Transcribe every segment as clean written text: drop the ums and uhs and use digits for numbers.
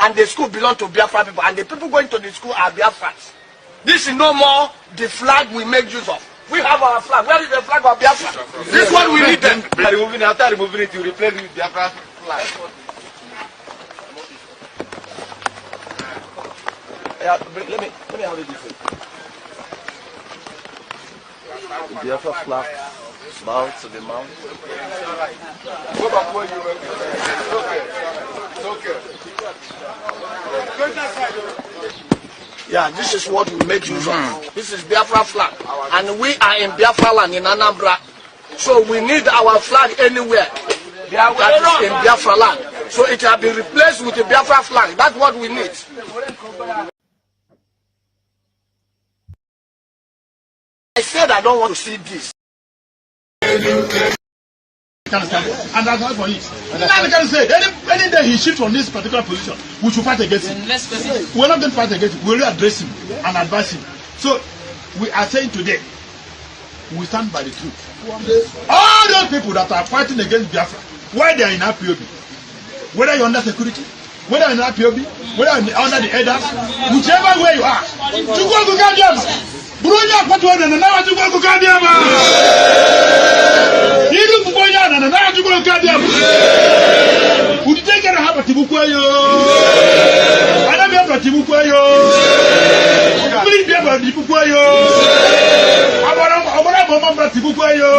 and the school belong to Biafra people, and the people going to the school are Biafrans. This is no more the flag we make use of. We have our flag. Where is the flag of Biafra? This one we need them. After removing it, you replace it with Biafra flag. Yeah, let me have it this way. The Biafra flag, bow to the mount. Go back where you were. It's okay. Yeah, this is what we make use of. This is Biafra flag. And we are in Biafra land in Anambra. So we need our flag anywhere that is in Biafra land. So it has been replaced with the Biafra flag. That's what we need. I said I don't want to see this. And that's all for it. Now they can say any day he shifts from this particular position, we should fight against him. We're not going to fight against him. We'll address him and advise him. So we are saying today, we stand by the truth. All those people that are fighting against Biafra, why they are in RPOB, whether you're under security, whether you're in RPOB, whether you're under the elders, whichever way you are, to go to Gadiama. Brunya Patuana and now to go to Gadiama. You look for Yana and now to go to Gadiama. Would you take care of Tibuquayo? I don't have a Tibuquayo. Please be about Tibuquayo. I want to Tibuquayo.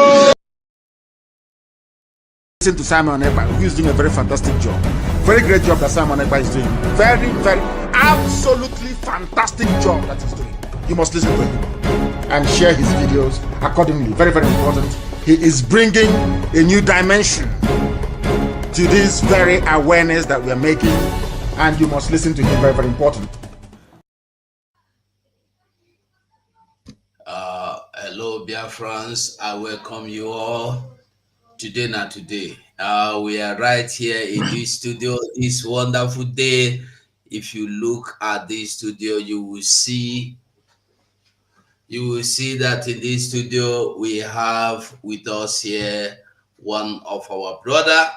Listen to Simon Ekpa, who is doing a very fantastic job. Very great job that Simon Ekpa is doing. Very, very, absolutely fantastic job that he's doing. You must listen to him and share his videos accordingly. Very, very important. He is bringing a new dimension to this very awareness that we are making, and you must listen to him. Very, very important. Hello, Biafrans. I welcome you all. Today, not today. We are right here in this studio. This wonderful day. If you look at this studio, you will see that in this studio we have with us here one of our brother,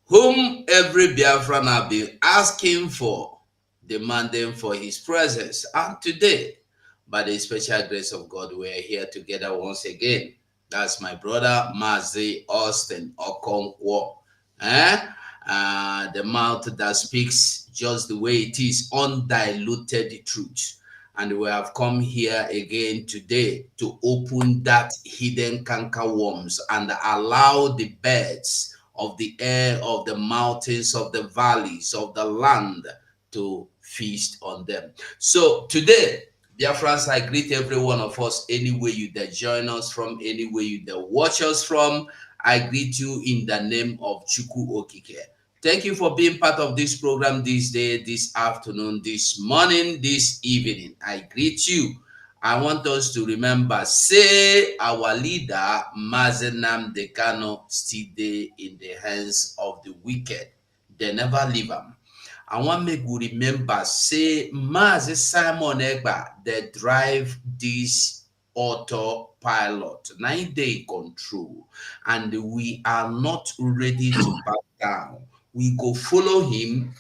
whom every Biafran have been asking for, demanding for his presence. And today, by the special grace of God, we are here together once again. That's my brother, Mazi Austin Okonkwo. The mouth that speaks just the way it is, undiluted truth. And we have come here again today to open that hidden canker worms and allow the birds of the air, of the mountains, of the valleys, of the land to feast on them. So today, Biafrans, I greet every one of us, anywhere you that join us from, anywhere you that watch us from. I greet you in the name of Chuku Okike. Thank you for being part of this program this day, this afternoon, this morning, this evening. I greet you. I want us to remember, say our leader, Mazenam Dekano, still there in the hands of the wicked. They never leave him. I want me to remember, say, Mazi Simon Ekpa, they drive this autopilot, 9-day control, and we are not ready to back down. We go follow him.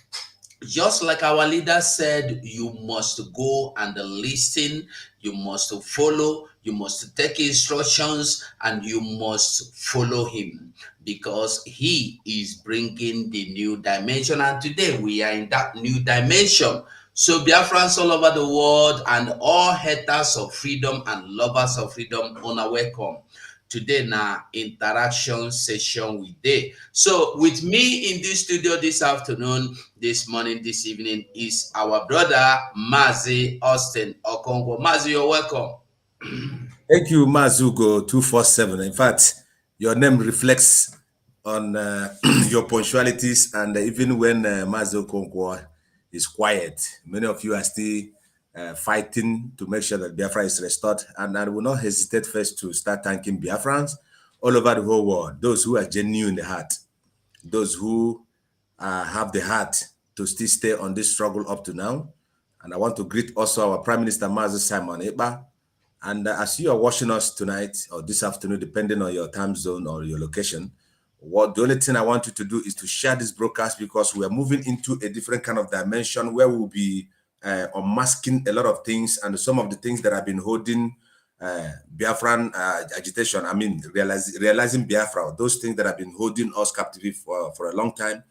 Just like our leader said, you must go and listen, you must follow, you must take instructions, and you must follow him, because he is bringing the new dimension. And today we are in that new dimension. So Biafrans all over the world and all haters of freedom and lovers of freedom, honor welcome. Today na interaction session with day. So with me in this studio this afternoon, this morning, this evening is our brother Mazi Austin Okonkwo. Mazi, you're welcome. Thank you, Mazugo 247. In fact, your name reflects on your punctualities, and even when Mazi Okonkwo is quiet, many of you are still fighting to make sure that Biafra is restored. And I will not hesitate first to start thanking Biafrans all over the whole world, those who are genuine in the heart, those who have the heart to still stay on this struggle up to now. And I want to greet also our Prime Minister, Mazi Simon Ekpa. And as you are watching us tonight or this afternoon, depending on your time zone or your location, What the only thing I want you to do is to share this broadcast, because we are moving into a different kind of dimension where we'll be unmasking a lot of things, and some of the things that have been holding Biafran agitation. I mean, realizing Biafra, those things that have been holding us captive for a long time.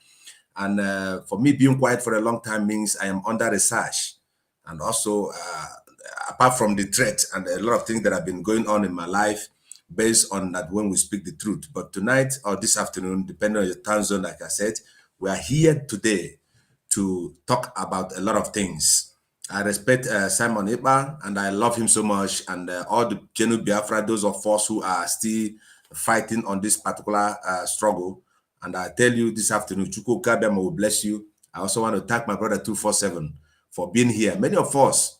And for me, being quiet for a long time means I am under research, and also apart from the threat and a lot of things that have been going on in my life, based on that when we speak the truth. But tonight or this afternoon, depending on your time zone, like I said, we are here today to talk about a lot of things. I respect Simon Ekpa, and I love him so much, and all the Genu Biafra, those of us who are still fighting on this particular struggle. And I tell you this afternoon, Chuko Kabema will bless you. I also want to thank my brother 247 for being here. Many of us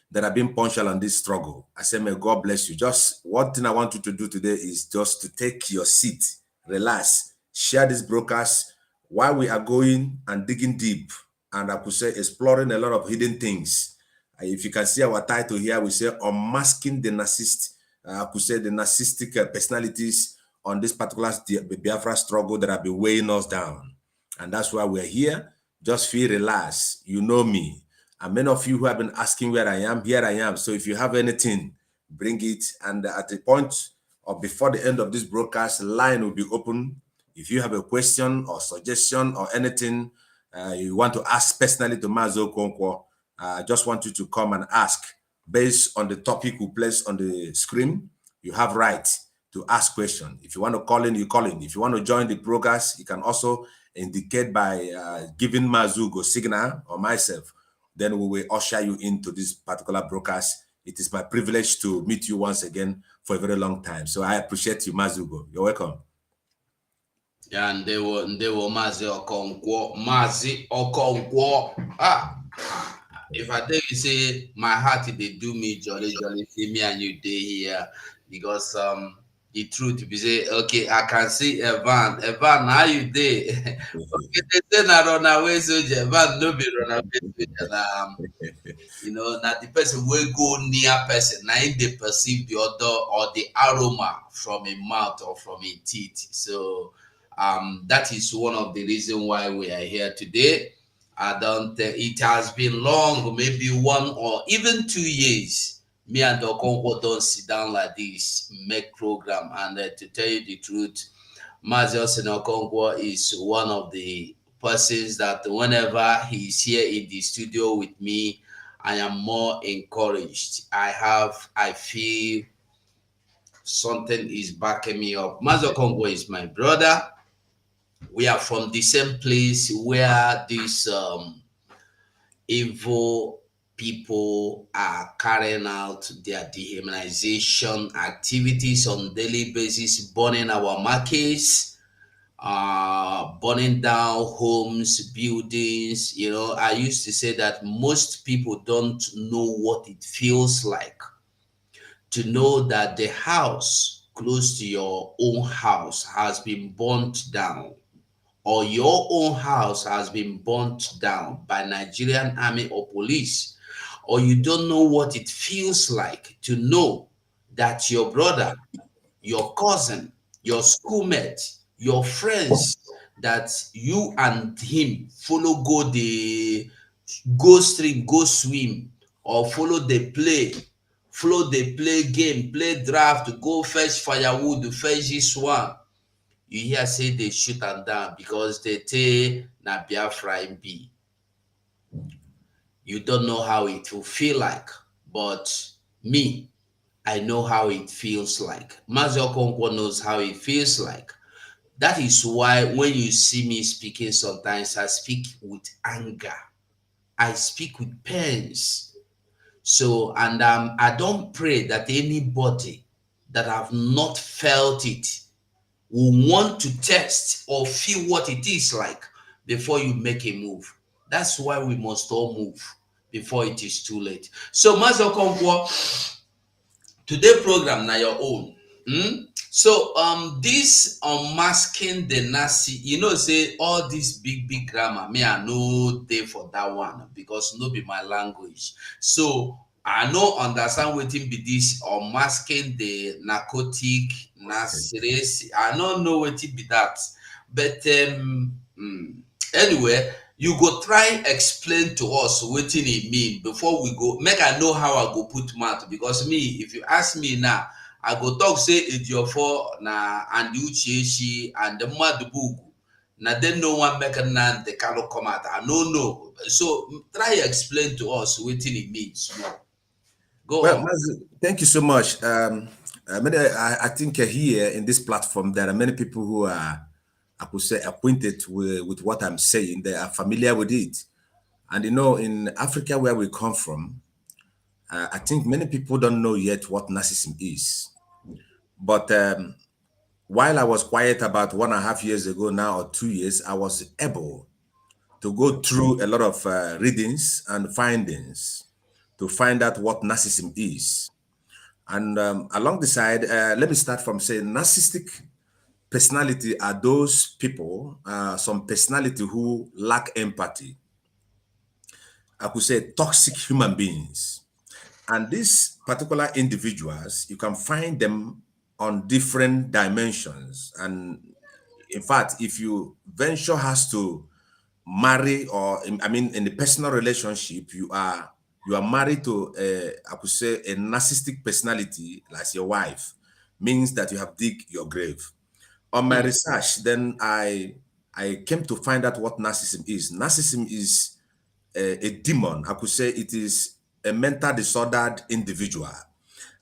that have been punctual on this struggle, I say, may God bless you. Just one thing I want you to do today is just to take your seat, relax, share this broadcast while we are going and digging deep, and I could say exploring a lot of hidden things. If you can see our title here, we say unmasking the narcissist, I could say the narcissistic personalities on this particular Biafra struggle that have been weighing us down. And that's why we're here. Just feel relaxed. You know me. And many of you who have been asking where I am, here I am. So if you have anything, bring it. And at the point or before the end of this broadcast, line will be open. If you have a question or suggestion or anything you want to ask personally to Mazo Konkwo, I just want you to come and ask based on the topic we place on the screen. You have right to ask question. If you want to call in, you call in. If you want to join the broadcast, you can also indicate by giving Mazugo signal or myself. Then we will usher you into this particular broadcast. It is my privilege to meet you once again for a very long time. So I appreciate you, Mazugo. You're welcome. Yeah, and they were Mazi Okonkwo. If I tell you, say my heart, they do me jolly, see me and you day here, because the truth be say, okay, I can see Evan, how you day? Okay, they say na run away soldier, Evan no be run away soldier. You know, that the person will go near person, now they perceive the odor or the aroma from a mouth or from a teeth. So that is one of the reasons why we are here today. I don't it has been long, maybe 1 or even 2 years. Me and Okonkwo don't sit down like this, make program. And to tell you the truth, Mazi Okonkwo is one of the persons that whenever he's here in the studio with me, I am more encouraged. I feel something is backing me up. Mazi Okonkwo is my brother. We are from the same place where these evil people are carrying out their dehumanization activities on daily basis, burning our markets, burning down homes, buildings. You know, I used to say that most people don't know what it feels like to know that the house close to your own house has been burnt down, or your own house has been burnt down by Nigerian army or police, or you don't know what it feels like to know that your brother, your cousin, your schoolmate, your friends, that you and him follow go stream, go swim, or follow the play game, play draft, go fetch firewood, fetch this one. You hear say they shoot them down because they say na Biafra be. You don't know how it will feel like, but me, I know how it feels like. Mazi Okonkwo knows how it feels like. That is why when you see me speaking, sometimes I speak with anger. I speak with pains. So, and I don't pray that anybody that have not felt it will want to test or feel what it is like before you make a move. That's why we must all move before it is too late. So, Mazi Okonkwo, today program now your own. So this unmasking the Nazi, you know, say all this big grammar, me I know they for that one because no be my language. So I no understand wetin be this unmasking the narcotic NARCSIST. I don't know wetin be that. But anyway, you go try explain to us wetin e mean before we go. Make I know how I go put mouth, because me, if you ask me now, I go talk say Ejiofor na and Uchechi and the Madubugu. Now then no one make a nan they cannot come out. I don't know. So try explain to us wetin it means. Go Well, on. Mazu, thank you so much. I think here in this platform, there are many people who are, I could say, acquainted with what I'm saying. They are familiar with it. And you know, in Africa, where we come from, I think many people don't know yet what narcissism is. But while I was quiet about 1.5 years ago now, or 2 years, I was able to go through a lot of readings and findings to find out what narcissism is. And along the side, let me start from saying narcissistic personality are those people, some personality who lack empathy. I could say toxic human beings. And these particular individuals, you can find them on different dimensions. And in fact, if you venture has to marry, or I mean, in a personal relationship, you are married to I could say a narcissistic personality like your wife, means that you have dig your grave. On my research, then I came to find out what narcissism is. Narcissism is a demon. I could say it is a mental disordered individual,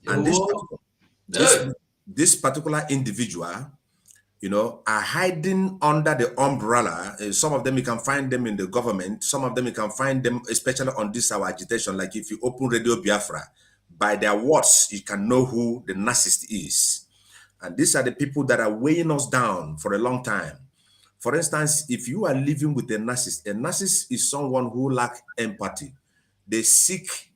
and this particular individual, you know, are hiding under the umbrella. Some of them you can find them in the government. Some of them you can find them, especially on this our agitation. Like if you open Radio Biafra, by their words, you can know who the narcissist is. And these are the people that are weighing us down for a long time. For instance, if you are living with a narcissist is someone who lacks empathy. They seek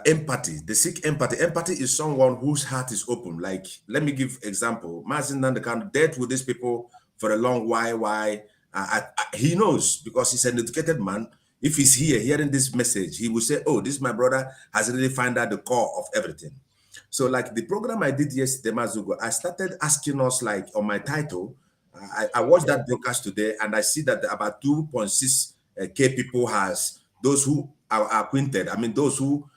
empathy. They seek empathy. Empathy is someone whose heart is open. Like, let me give example. Mazin Nandekan dealt with these people for a long while. Why? He knows, because he's an educated man. If he's here hearing this message, he will say, "Oh, this my brother has really found out the core of everything." So, like the program I did yesterday, Mazugo, I started asking us, like on my title. I watched that broadcast today, and I see that about 2.6K people has those who are acquainted. I mean, those who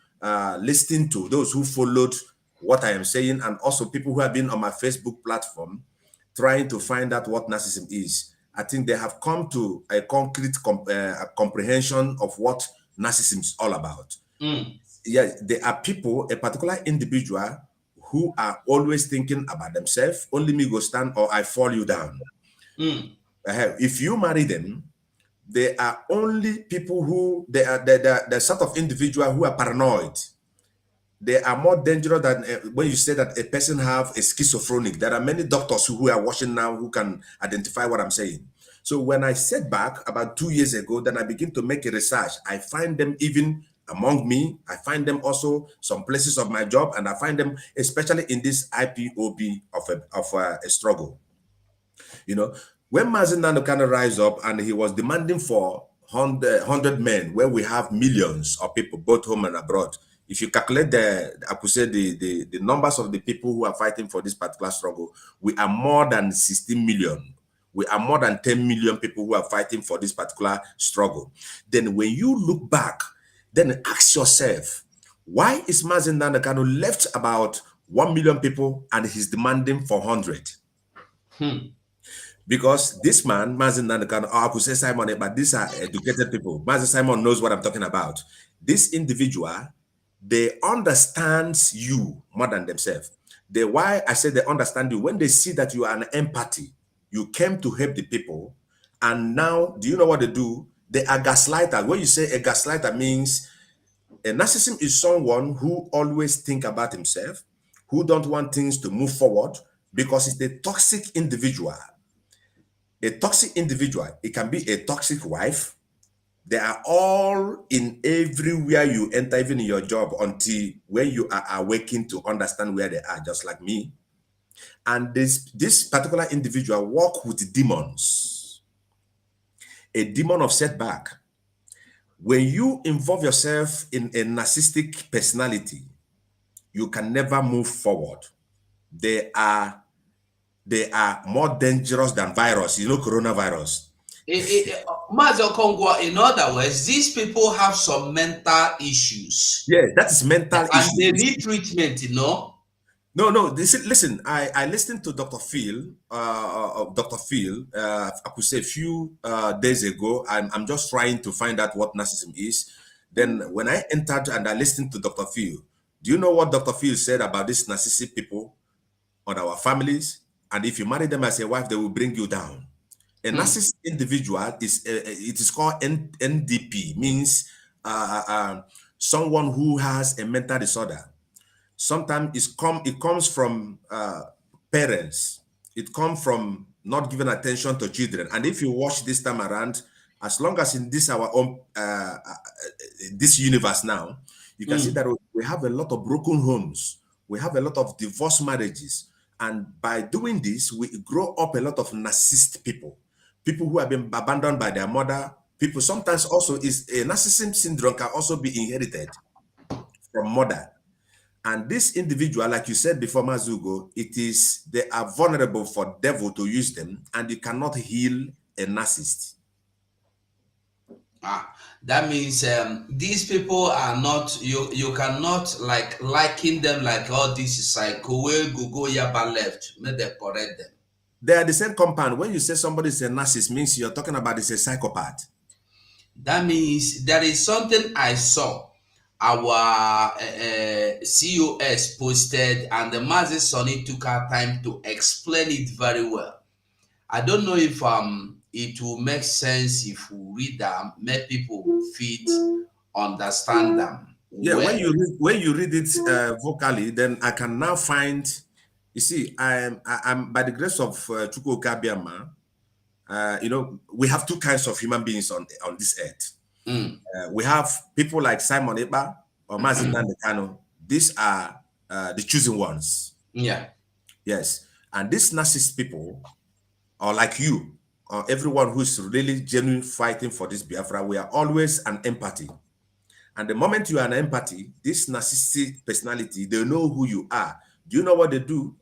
listening to, those who followed what I am saying, and also people who have been on my Facebook platform trying to find out what narcissism is. I think they have come to a concrete comprehension of what narcissism is all about. Yeah, there are people, a particular individual, who are always thinking about themselves. Only me go stand, or I fall you down. If you marry them, they are only people who they are the sort of individual who are paranoid. They are more dangerous than when you say that a person have a schizophrenic. There are many doctors who are watching now who can identify what I'm saying. So when I set back about 2 years ago, then I begin to make a research. I find them even among me. I find them also some places of my job, and I find them especially in this IPOB of a struggle. You know, when Mazin Nano kind of rise up and he was demanding for 100 men, where we have millions of people, both home and abroad. If you calculate I could say the numbers of the people who are fighting for this particular struggle, we are more than 16 million. We are more than 10 million people who are fighting for this particular struggle. Then when you look back, then ask yourself, why is Mazin Nano left about 1 million people and he's demanding for 100? Because this man, Mazin Nandekan, I could say Simon, but these are educated people. Mazin Simon knows what I'm talking about. This individual, they understand you more than themselves. Why I say they understand you, when they see that you are an empathy, you came to help the people, and now, do you know what they do? They are gaslighters. When you say a gaslighter means a narcissist is someone who always think about himself, who don't want things to move forward, because it's a toxic individual. A toxic individual, it can be a toxic wife. They are all in everywhere you enter, even in your job, until when you are awakened to understand where they are, just like me. And this particular individual work with demons. A demon of setback. When you involve yourself in a narcissistic personality, you can never move forward. They are more dangerous than virus, coronavirus. Mazo Kongwa, in other words, these people have some mental issues. Yeah, that is mental issues. And they need treatment, No, listen, I listened to Dr. Phil, I could say a few days ago. I'm just trying to find out what narcissism is. Then when I entered and I listened to Dr. Phil, do you know what Dr. Phil said about these narcissistic people on our families? And if you marry them as a wife, they will bring you down. A narcissistic individual it is called NDP, means someone who has a mental disorder. Sometimes it comes from parents. It comes from not giving attention to children. And if you watch this time around, as long as in this our own this universe now, you can see that we have a lot of broken homes. We have a lot of divorced marriages. And by doing this, we grow up a lot of narcissist people who have been abandoned by their mother. People sometimes also is a narcissism syndrome can also be inherited from mother. And this individual, like you said before, Mazugo, they are vulnerable for devil to use them, and you cannot heal a narcissist. That means these people are not, you cannot liken them like, oh, this is psycho, go yaba left, may they correct them. They are the same compound. When you say somebody is a narcissist, means you're talking about is a psychopath. That means there is something I saw. Our COS posted, and the Mazi Sonny took our time to explain it very well. I don't know if it will make sense if we read them, make people fit understand them. Yeah, when you read it vocally, then I can now find. You see, I'm by the grace of Chuko Kabiama, we have two kinds of human beings on this earth. We have people like Simon Eba or Mazin Nandekano. These are the chosen ones. Yeah. Yes. And these narcissist people, or like you, or everyone who is really genuinely fighting for this Biafra, we are always an empathy. And the moment you are an empathy, this narcissistic personality, they know who you are. Do you know what they do?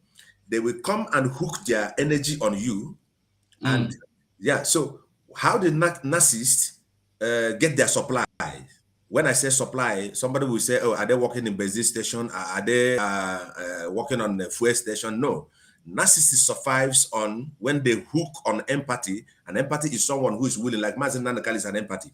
They will come and hook their energy on you. And yeah, so how did narcissists get their supply? When I say supply, somebody will say, oh, are they working in benzene station? Are they working on the fuel station? No. Narcissist survives on when they hook on empathy, and empathy is someone who is willing, like Mazen Nanakal is an empathy.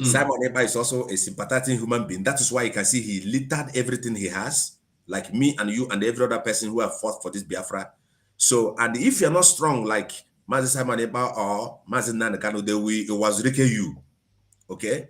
Simon Eba is also a sympathetic human being. That is why you can see he littered everything he has, like me and you and every other person who have fought for this Biafra. So, and if you're not strong like Mazen Simon Eba or Mazen Nanakano, they will Owazirike you. Okay?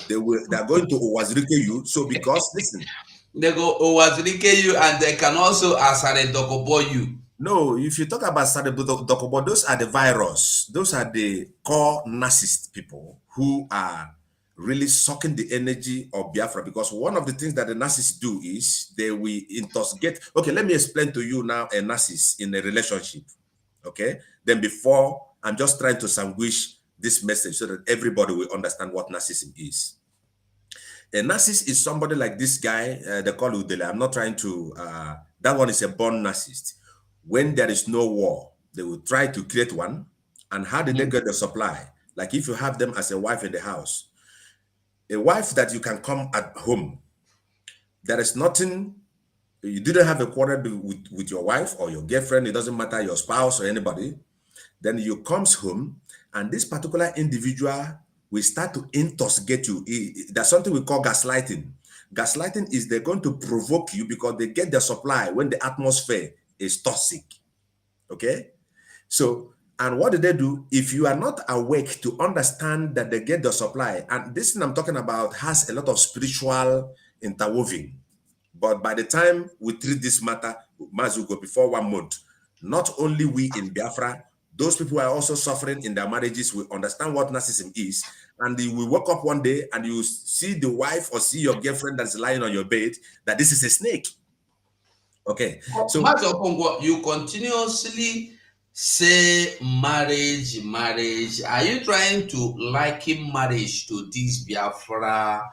They are going to Owazirike you. So, because, listen. They go Owazirike you, and they can also Asare Dokobo you. No, if you talk about Asare Dokobo, those are the virus. Those are the core narcissist people who are really sucking the energy of Biafra, because one of the things that the narcissists do is they will intoxicate. Okay, let me explain to you now a narcissist in a relationship. Okay, then before I'm just trying to sandwich this message so that everybody will understand what narcissism is. A narcissist is somebody like this guy, they call Udele. I'm not trying to, that one is a born narcissist. When there is no war, they will try to create one. And how did they get the supply? Like if you have them as a wife in the house, a wife that you can come at home, there is nothing, you didn't have a quarrel with your wife or your girlfriend, it doesn't matter, your spouse or anybody, then you comes home and this particular individual will start to intoxicate you. There's something we call gaslighting. Gaslighting is they're going to provoke you because they get their supply when the atmosphere is toxic. Okay? So, and what do they do? If you are not awake to understand that they get the supply, and this thing I'm talking about has a lot of spiritual interwoven. But by the time we treat this matter, Mazugo, before 1 month, not only we in Biafra, those people who are also suffering in their marriages will understand what narcissism is. And you will wake up one day and you see the wife or see your girlfriend that's lying on your bed, that this is a snake. Okay. So you continuously say marriage. Are you trying to liken marriage to this Biafra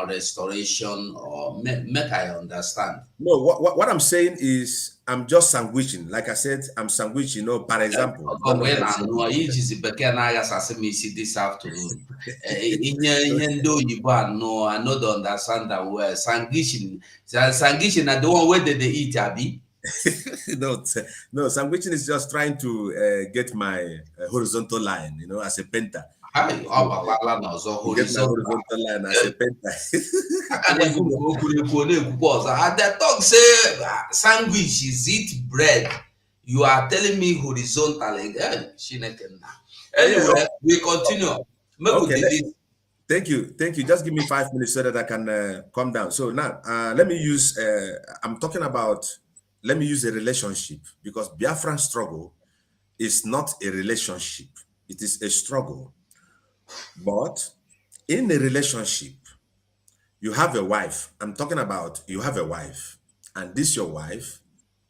restoration, or make I understand? No, what I'm saying is I'm just sandwiching. Like I said, I'm sandwiching. You know, for example, I don't know how to say it. This afternoon. I know don't understand that word. Sandwiching are the one where they eat, Abi. no, sandwiching is just trying to get my horizontal line, you know, as a painter. Hi, Get my horizontal line as a painter. The talk say sandwich is eat bread. You are telling me horizontal again. Anyway, we continue. Okay, thank you. Just give me 5 minutes so that I can calm down. So now, let me use. I'm talking about. Let me use a relationship, because Biafran struggle is not a relationship. It is a struggle. But in a relationship, you have a wife. I'm talking about you have a wife, and this your wife.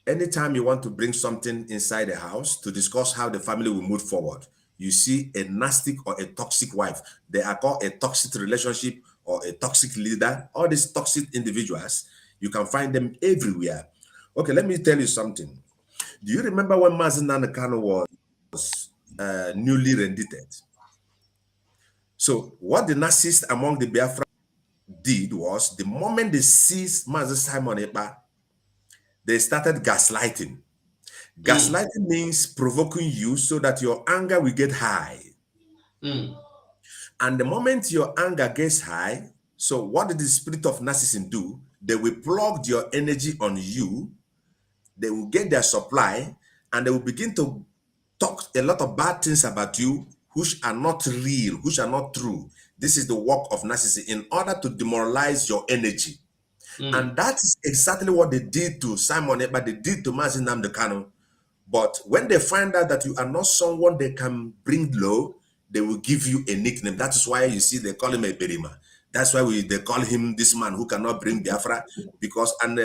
Anytime you want to bring something inside the house to discuss how the family will move forward, you see a nasty or a toxic wife. They are called a toxic relationship or a toxic leader. All these toxic individuals, you can find them everywhere. Okay, let me tell you something. Do you remember when Mazen Nanakano was newly rendited? So what the narcissists among the Biafra did was, the moment they seized Mazen Simon Epa, they started gaslighting. Gaslighting means provoking you so that your anger will get high. And the moment your anger gets high, so what did the spirit of narcissism do? They will plug your energy on you. They will get their supply, and they will begin to talk a lot of bad things about you, which are not real, which are not true. This is the work of narcissism in order to demoralize your energy. And that is exactly what they did to Simon Ekpa, they did to Mazi Nnamdi Kanu. But when they find out that you are not someone they can bring low, they will give you a nickname. That is why you see they call him a Berima. That's why they call him this man who cannot bring Biafra. Because and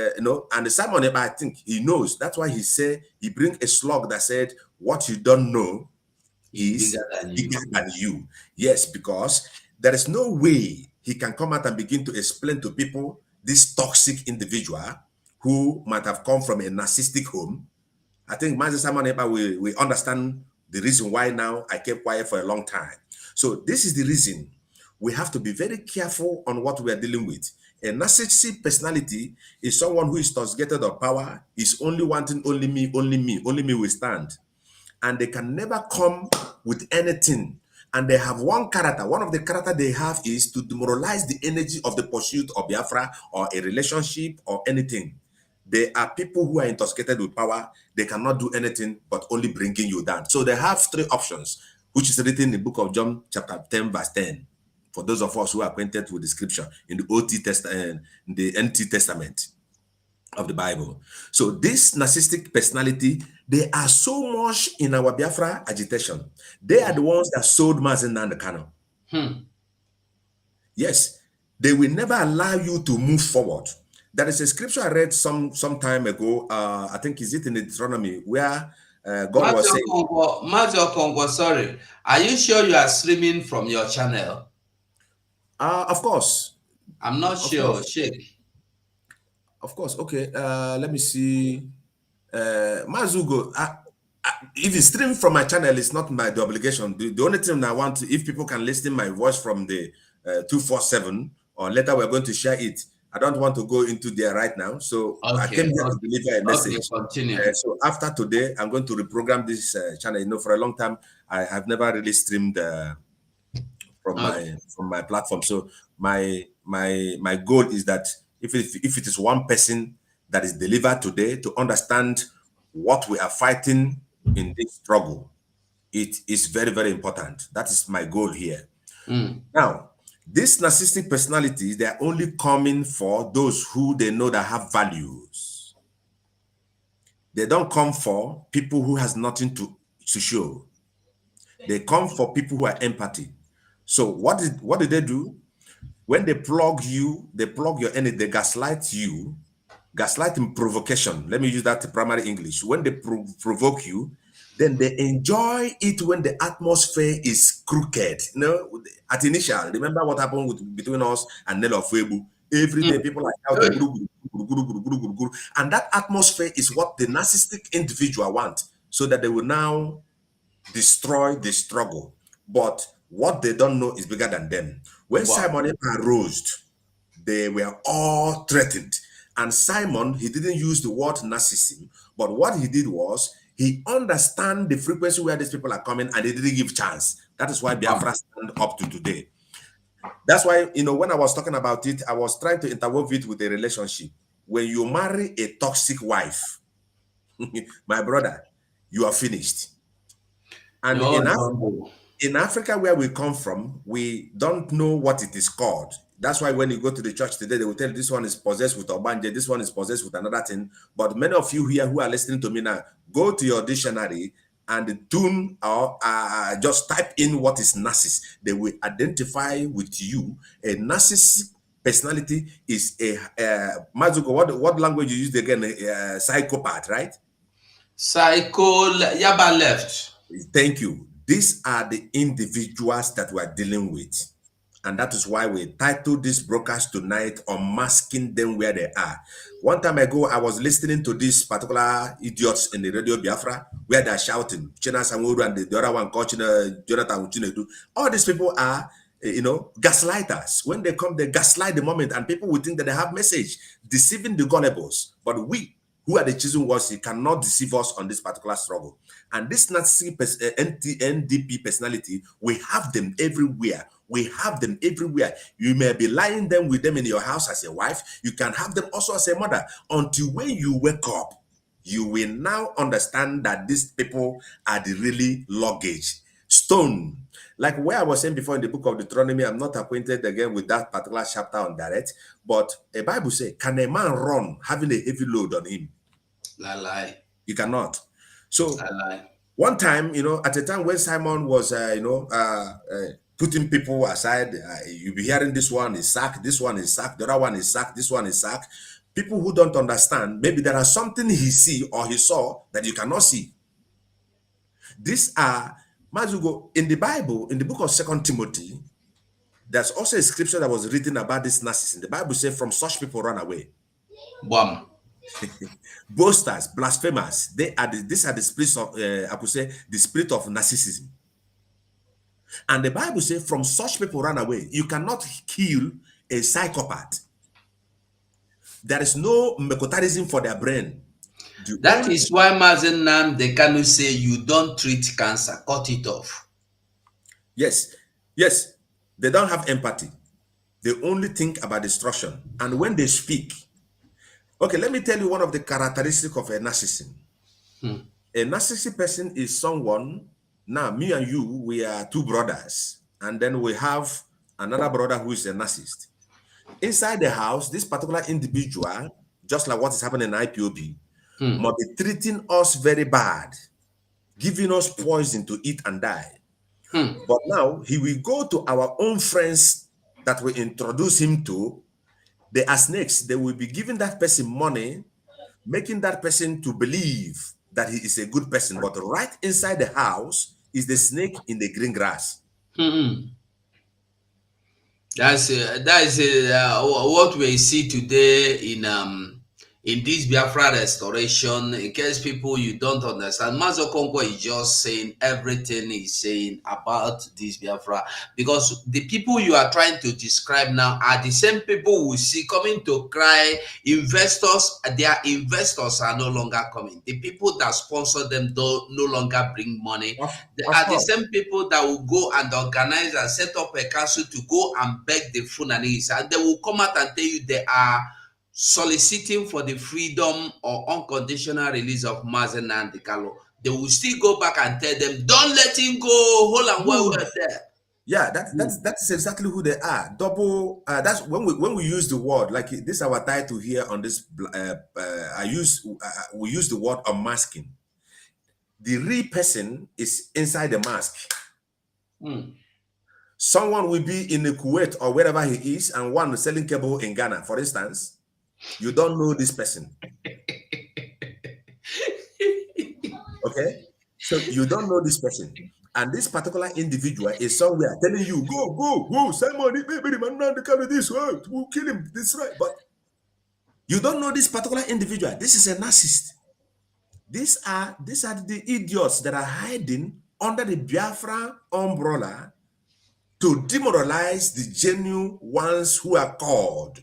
Simon Ekpa, I think he knows. That's why he said he bring a slug that said, "What you don't know is bigger than you." Yes, because there is no way he can come out and begin to explain to people this toxic individual who might have come from a narcissistic home. I think Mazi Simon Ekpa will understand the reason why now I kept quiet for a long time. So this is the reason we have to be very careful on what we are dealing with. A narcissistic personality is someone who is intoxicated of power, is only wanting only me will stand. And they can never come with anything. And they have one character. One of the character they have is to demoralize the energy of the pursuit of Biafra or a relationship or anything. They are people who are intoxicated with power. They cannot do anything but only bringing you down. So they have three options, which is written in the book of John chapter 10 verse 10. For those of us who are acquainted with the scripture in the Old Testament, in the NT Testament of the Bible. So this narcissistic personality, they are so much in our Biafra agitation. They are the ones that sold Mazi Nnamdi Kanu. Yes, they will never allow you to move forward. There is a scripture I read some time ago. I think is it in Deuteronomy where God was saying, Mazi Okongwo, sorry, are you sure you are streaming from your channel? Of course. I'm not sure. Shake. Of course. Okay. Let me see. Mazugo, if you stream from my channel, it's not the obligation. The only thing I want, if people can listen my voice from the 247, or later we're going to share it. I don't want to go into there right now. So I came here to deliver a message. Continue. So after today, I'm going to reprogram this channel. You know, for a long time, I have never really streamed from my platform. So my goal is that if it is one person that is delivered today to understand what we are fighting in this struggle, it is very, very important. That is my goal here. Now, these narcissistic personalities, they are only coming for those who they know that have values. They don't come for people who has nothing to show. They come for people who are empathy. So what did they do? When they plug you, they plug your energy, they gaslight you. Gaslighting provocation. Let me use that to primary English. When they provoke you, then they enjoy it when the atmosphere is crooked. You know, at initial, remember what happened between us and Nelo Fuebu? Every day, people are shouting, guru, guru, guru, guru, guru, guru, guru. And that atmosphere is what the narcissistic individual want, so that they will now destroy the struggle. But what they don't know is bigger than them. When Simon Ekpa rose, they were all threatened. And Simon, he didn't use the word narcissism, but what he did was he understand the frequency where these people are coming, and he didn't give chance. That is why Biafra stand up to today. That's why, you know, when I was talking about it, I was trying to interweave it with a relationship. When you marry a toxic wife, my brother, you are finished. And in Africa, where we come from, we don't know what it is called. That's why when you go to the church today, they will tell you this one is possessed with Obanje, this one is possessed with another thing. But many of you here who are listening to me now, go to your dictionary and tune or just type in what is narcissist. They will identify with you. A narcissistic personality is a Mazuko, what language you use again? Psychopath, right? Psycho Yaba left. Thank you. These are the individuals that we are dealing with. And that is why we titled this broadcast tonight, Unmasking Them Where They Are. One time ago, I was listening to these particular idiots in the radio Biafra, where they're shouting, Chena Samuru and the other one called Jonathan Uchinedu. All these people are, you know, gaslighters. When they come, they gaslight the moment, and people will think that they have message, deceiving the gullibles. But we, who are the chosen ones, you cannot deceive us on this particular struggle. And this Nazi NDP personality, we have them everywhere. We have them everywhere. You may be lying them with them in your house as a wife. You can have them also as a mother. Until when you wake up, you will now understand that these people are the really luggage. Stone. Like where I was saying before in the book of Deuteronomy, I'm not acquainted again with that particular chapter on direct, but the Bible says, can a man run having a heavy load on him? Lie. You cannot. So one time, you know, at a time when Simon was, putting people aside, you'll be hearing this one is sacked, this one is sacked, the other one is sacked, this one is sacked. People who don't understand, maybe there are something he see or he saw that you cannot see. These are, Mazugo, in the Bible, in the book of 2 Timothy, there's also a scripture that was written about this narcissism. The Bible says, from such people run away. Bam. Boasters, blasphemers, these are the spirits of, I could say, the spirit of narcissism. And the Bible says, from such people run away. You cannot kill a psychopath. There is no mecotarism for their brain. That is why Mazen they cannot say you don't treat cancer, cut it off. Yes, yes, they don't have empathy. They only think about destruction. And when they speak, okay, let me tell you one of the characteristics of a narcissist. A narcissistic person is someone, now me and you, we are two brothers, and then we have another brother who is a narcissist. Inside the house, this particular individual, just like what is happening in IPOB, might be treating us very bad, giving us poison to eat and die. But now he will go to our own friends that we introduce him to. They are snakes. They will be giving that person money, making that person to believe that he is a good person. But right inside the house is the snake in the green grass. That's what we see today in this Biafra restoration. In case people you don't understand, Mazo Kongo is just saying everything he's saying about this Biafra, because the people you are trying to describe now are the same people we see coming to cry. Investors, their investors are no longer coming. The people that sponsor them no longer bring money. They are the same people that will go and organize and set up a council to go and beg the Funanis, and they will come out and tell you they are soliciting for the freedom or unconditional release of Mazen and Kalo. They will still go back and tell them, don't let him go, hold on, we're there. Yeah, that's exactly who they are. Double. That's when we use the word, like this is our title here on this. We use the word unmasking. The real person is inside the mask. Someone will be in the Kuwait or wherever he is, and one selling cable in Ghana, for instance. You don't know this person. Okay? So you don't know this person. And this particular individual is somewhere telling you, go, Simon, baby, man, the kind of this, we'll kill him, this right. But you don't know this particular individual. This is a narcissist. These are the idiots that are hiding under the Biafra umbrella to demoralize the genuine ones who are called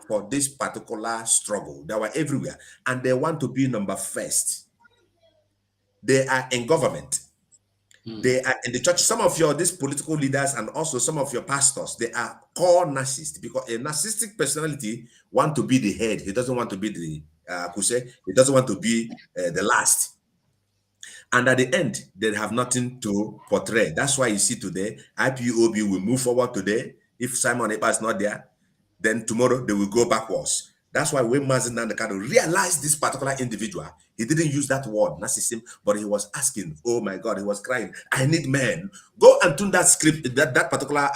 for this particular struggle. They were everywhere, and they want to be number first. They are in government. They are in the church. Some of these political leaders and also some of your pastors, they are called narcissists because a narcissistic personality want to be the head. He doesn't want to be the he doesn't want to be the last. And at the end, they have nothing to portray. That's why you see today, IPOB will move forward today. If Simon Ekpa is not there, then tomorrow they will go backwards. That's why when Mazen Nandekano realized this particular individual, he didn't use that word, narcissism, but he was asking, oh my God, he was crying, I need men. Go and tune that script, that particular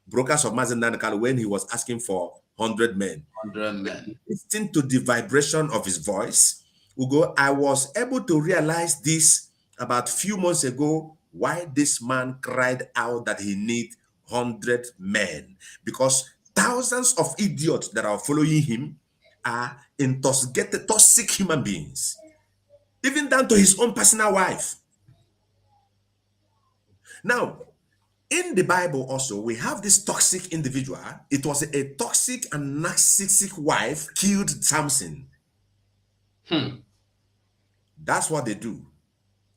broadcast of Mazen Nandekano when he was asking for 100 men. 100 men. Listen to the vibration of his voice. Ugo, I was able to realize this about a few months ago, why this man cried out that he needs 100 men. Because thousands of idiots that are following him are intoxicated, toxic human beings, even down to his own personal wife. Now, in the Bible also, we have this toxic individual. It was a toxic and narcissistic wife killed Samson. That's what they do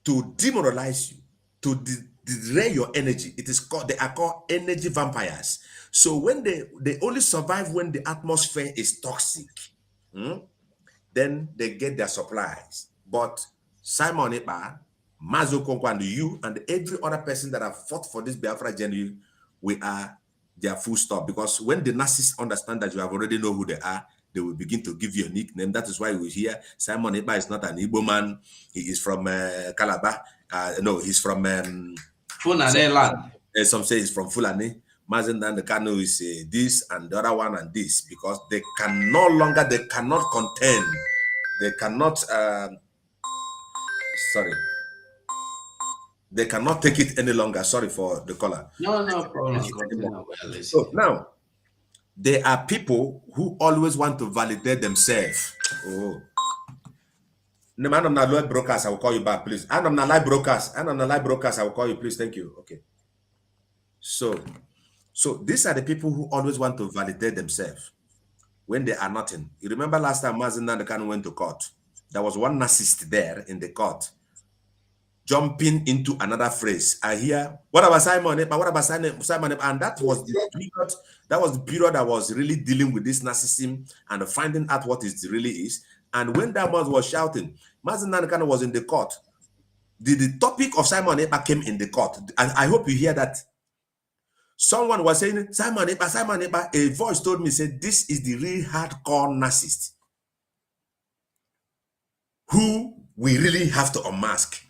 to demoralize you, to drain your energy. They are called energy vampires. So when they only survive when the atmosphere is toxic, then they get their supplies. But Simon Ekpa, Mazo Konkwa, and you and every other person that have fought for this Biafra journey, we are their full stop. Because when the narcissists understand that you have already know who they are, they will begin to give you a nickname. That is why we hear Simon Ekpa is not an Igbo man. He is from Calabar. No, he's from Fulani land. Some say he's from Fulani. Mazen Nandekano is this and the other one and this, because they can no longer, they cannot contend. They cannot, they cannot take it any longer. Sorry for the caller. No problem. So now, there are people who always want to validate themselves. Oh. No, I'm not live broadcast. I will call you back, please. I'm not live broadcast. I will call you, please. Thank you. Okay. So these are the people who always want to validate themselves when they are nothing. You remember last time Mazen Nandekano went to court? There was one narcissist there in the court, jumping into another phrase. I hear, what about Simon Ekpa? What about Simon Ekpa? And that was the period I was really dealing with this narcissism and finding out what it really is. And when that man was shouting, Mazen Nandekano was in the court. The topic of Simon Ekpa came in the court. And I hope you hear that. Someone was saying, Simon Ekpa. A voice told me, said, this is the real hardcore narcissist who we really have to unmask.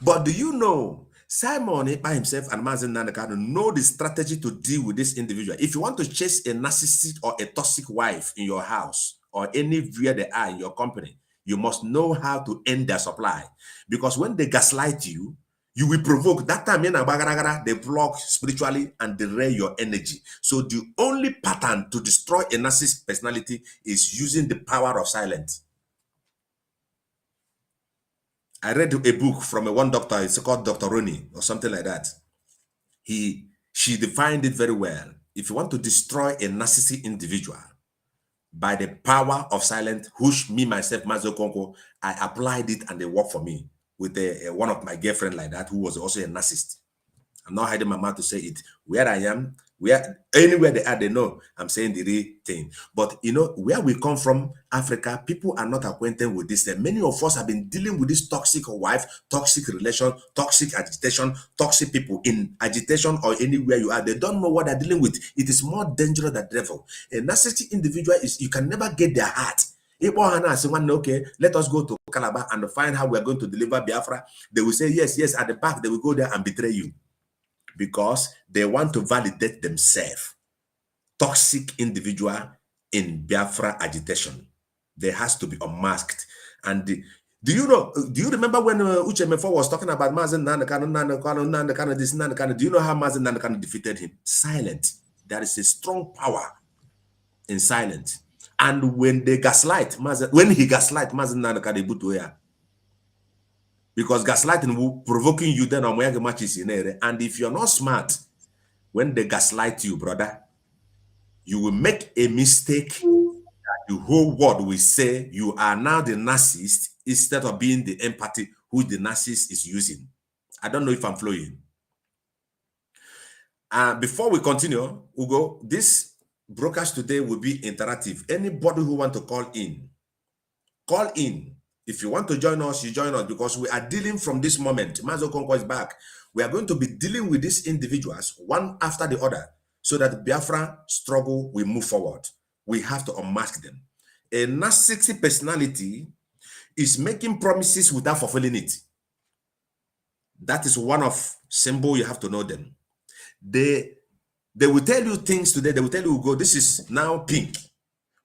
But do you know, Simon Ekpa himself and Mazen Nandekano know the strategy to deal with this individual. If you want to chase a narcissist or a toxic wife in your house or anywhere they are in your company, you must know how to end their supply. Because when they gaslight you, you will provoke. That time, they block spiritually and derail your energy. So the only pattern to destroy a narcissist personality is using the power of silence. I read a book from one doctor, it's called Dr. Ronnie or something like that. She defined it very well. If you want to destroy a narcissistic individual by the power of silence, which me, myself, Mazo Konko, I applied it and they worked for me with one of my girlfriend like that, who was also a narcissist. I'm not hiding my mouth to say it. Where I am, anywhere they are, they know I'm saying the real thing. But you know, where we come from, Africa, people are not acquainted with this. Many of us have been dealing with this toxic wife, toxic relation, toxic agitation, toxic people in agitation or anywhere you are. They don't know what they're dealing with. It is more dangerous than the devil. A narcissistic individual is, you can never get their heart. Okay, let us go to Calabar and find how we're going to deliver Biafra. They will say yes, at the back, they will go there and betray you because they want to validate themselves. Toxic individual in Biafra agitation. They has to be unmasked. And Do you know? Do you remember when Uche Mefo was talking about Mazen Nandekano, this Nandekano? Do you know how Mazen Nandekano defeated him? Silent. There is a strong power in silence. And when they gaslight, when he gaslight Mazen Nandekano Butuya, because gaslighting will provoking you then on where matches in there. And if you're not smart, when they gaslight you, brother, you will make a mistake. The whole world will say you are now the narcissist instead of being the empathy who the narcissist is using. I don't know if I'm flowing. Before we continue, Ugo, this broadcast today will be interactive. Anybody who want to call in. If you want to join us, you join us, because we are dealing from this moment. Mazo Konko is back. We are going to be dealing with these individuals one after the other so that the Biafra struggle will move forward. We have to unmask them. A narcissistic personality is making promises without fulfilling it. That is one of symbol you have to know them. They will tell you things today. They will tell you, go, this is now pink.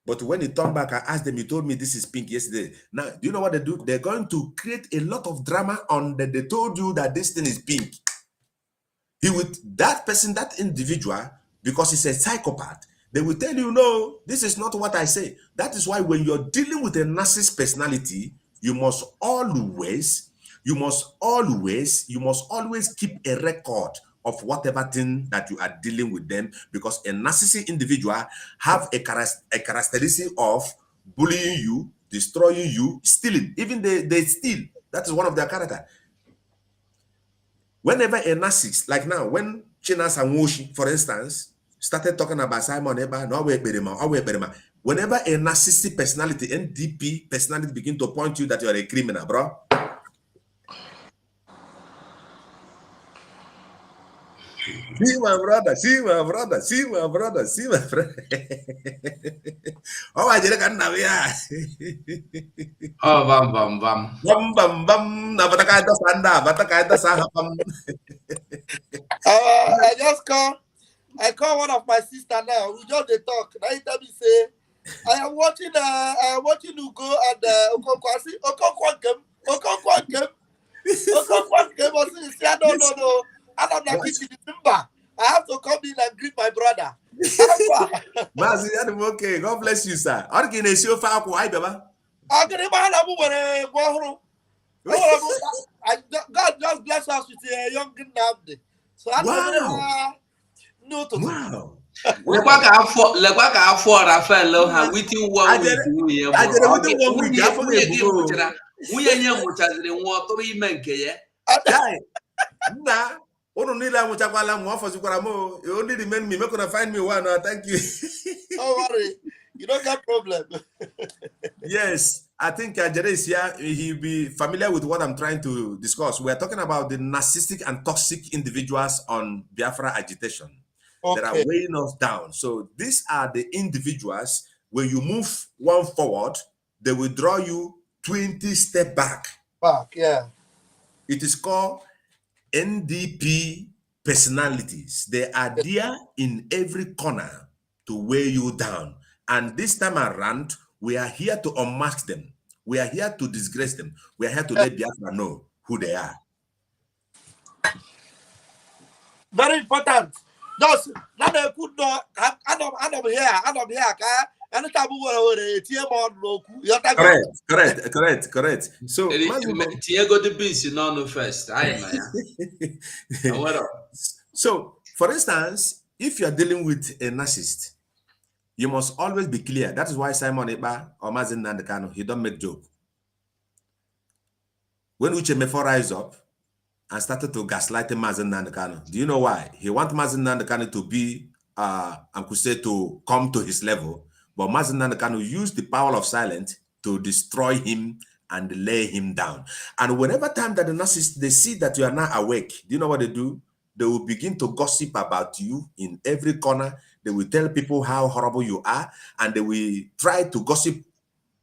But when you turn back, I asked them, you told me this is pink yesterday. Now, do you know what they do? They're going to create a lot of drama on that they told you that this thing is pink. That person, that individual, because he's a psychopath, they will tell you, no, this is not what I say. That is why when you're dealing with a narcissist personality, you must always keep a record of whatever thing that you are dealing with them, because a narcissistic individual have a characteristic of bullying you, destroying you, stealing. Even they steal. That is one of their character. Whenever a narcissist, like now, when Chinas and Woshi, for instance, started talking about Simon Eba, whenever a narcissistic personality, NDP personality, begin to point you that you are a criminal, bro. See my brother, see my brother, see my brother, see my brother. Oh, I didn't know. Oh, bam. Bam. I call one of my sister now. We just they talk. Now he tell me say, I am watching Ugo and Okonkwo. Okonkwo came. I say, no. And I'm like, it's in December. I have to come in and greet my brother. Okay, God bless you, sir. God just bless us with a young Nnamdi. So I don't know to wow. Only remain me. Make gonna find me one. Thank you. Don't worry, you don't got problem. Yes, I think Jere is here. He'll be familiar with what I'm trying to discuss. We're talking about the narcissistic and toxic individuals on Biafra agitation that are weighing us down. So these are the individuals when you move one forward, they will draw you 20 steps back. Yeah. It is called NDP personalities. They are there in every corner to weigh you down. And this time around, we are here to unmask them. We are here to disgrace them. We are here to let Biafra know who they are. Very important. Just not a good dog. I'm here. Correct. So, first. So, for instance, if you are dealing with a narcissist, you must always be clear. That is why Simon Eba or Mazen Nandekano, he don't make joke. When Uche Mefo rise up and started to gaslight Mazen Nandekano, do you know why? He wants Mazen Nandekano to be, to come to his level. But Mazen Nandekano used the power of silence to destroy him and lay him down. And whenever time that the narcissist, they see that you are now awake, do you know what they do? They will begin to gossip about you in every corner. They will tell people how horrible you are, and they will try to gossip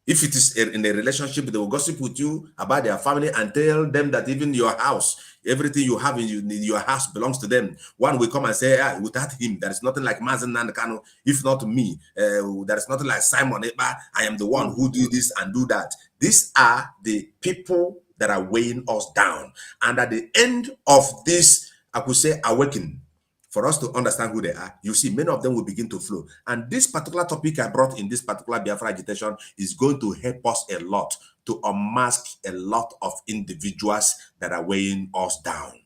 If it is in a relationship, they will gossip with you about their family and tell them that even your house, everything you have in your house belongs to them. One will come and say, without him, there is nothing like Mazen Nandekano. If not me, there is nothing like Simon Eba. I am the one who do this and do that. These are the people that are weighing us down. And at the end of this, I could say, awakening, for us to understand who they are, you see, many of them will begin to flow. And this particular topic I brought in this particular Biafra agitation is going to help us a lot to unmask a lot of individuals that are weighing us down.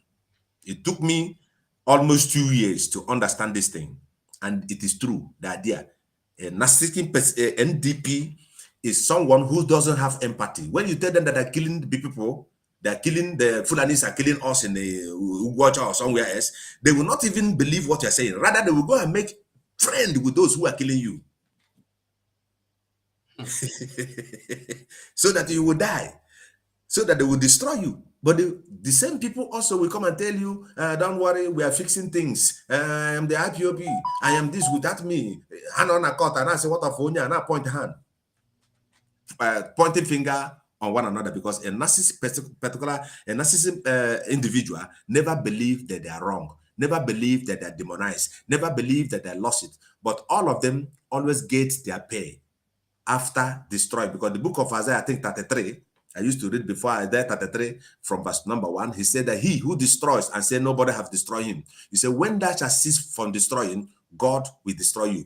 It took me almost 2 years to understand this thing. And it is true, the idea. A narcissistic NDP is someone who doesn't have empathy. When you tell them that they're killing the people, they're killing the Fulanis are killing us in the Ugocha or somewhere else, they will not even believe what you're saying. Rather, they will go and make friends with those who are killing you. So that you will die. So that they will destroy you. But the same people also will come and tell you, don't worry, we are fixing things. I am the IPOB. I am this without me. Hand on a cut, and I say, what of Onya? And I point the hand. Pointing finger on one another, because a narcissistic individual never believe that they are wrong, never believe that they're demonized, never believe that they lost it. But all of them always get their pay after destroyed. Because the book of Isaiah, I think 33, I used to read before Isaiah 33 from verse number 1. He said that he who destroys and say nobody have destroyed him. He said, when thou shalt cease from destroying, God will destroy you.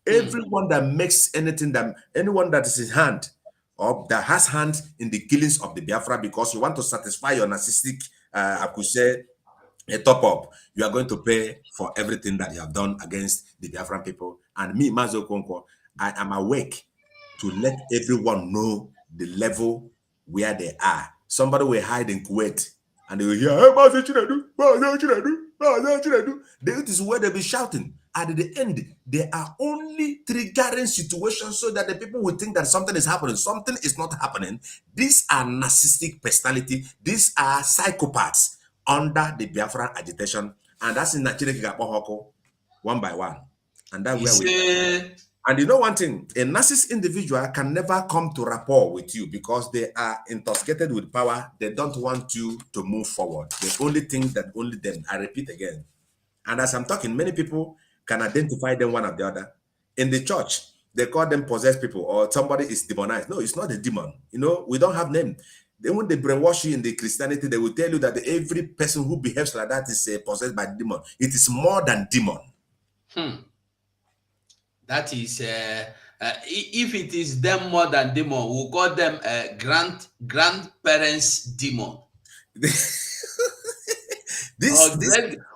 Everyone that makes anything, that anyone that is in hand, or that has hand in the killings of the Biafra, because you want to satisfy your narcissistic, I could say, a top up, you are going to pay for everything that you have done against the Biafran people. And me, Mazo Konko, I am awake to let everyone know the level where they are. Somebody will hide in Kuwait and they will hear, hey, that is where they'll be shouting. At the end, they are only triggering situations so that the people will think that something is happening. Something is not happening. These are narcissistic personality. These are psychopaths under the Biafra agitation. And that's in Nigeria, one by one. And that's where we. And you know one thing, a narcissist individual can never come to rapport with you because they are intoxicated with power. They don't want you to move forward. The only thing that only them, I repeat again. And as I'm talking, many people can identify them one or the other. In the church, they call them possessed people or somebody is demonized. No, it's not a demon. You know, we don't have name. Then when they brainwash you in the Christianity, they will tell you that every person who behaves like that is possessed by demon. It is more than demon. That is, if it is them more than demon, we'll call them grandparents demon.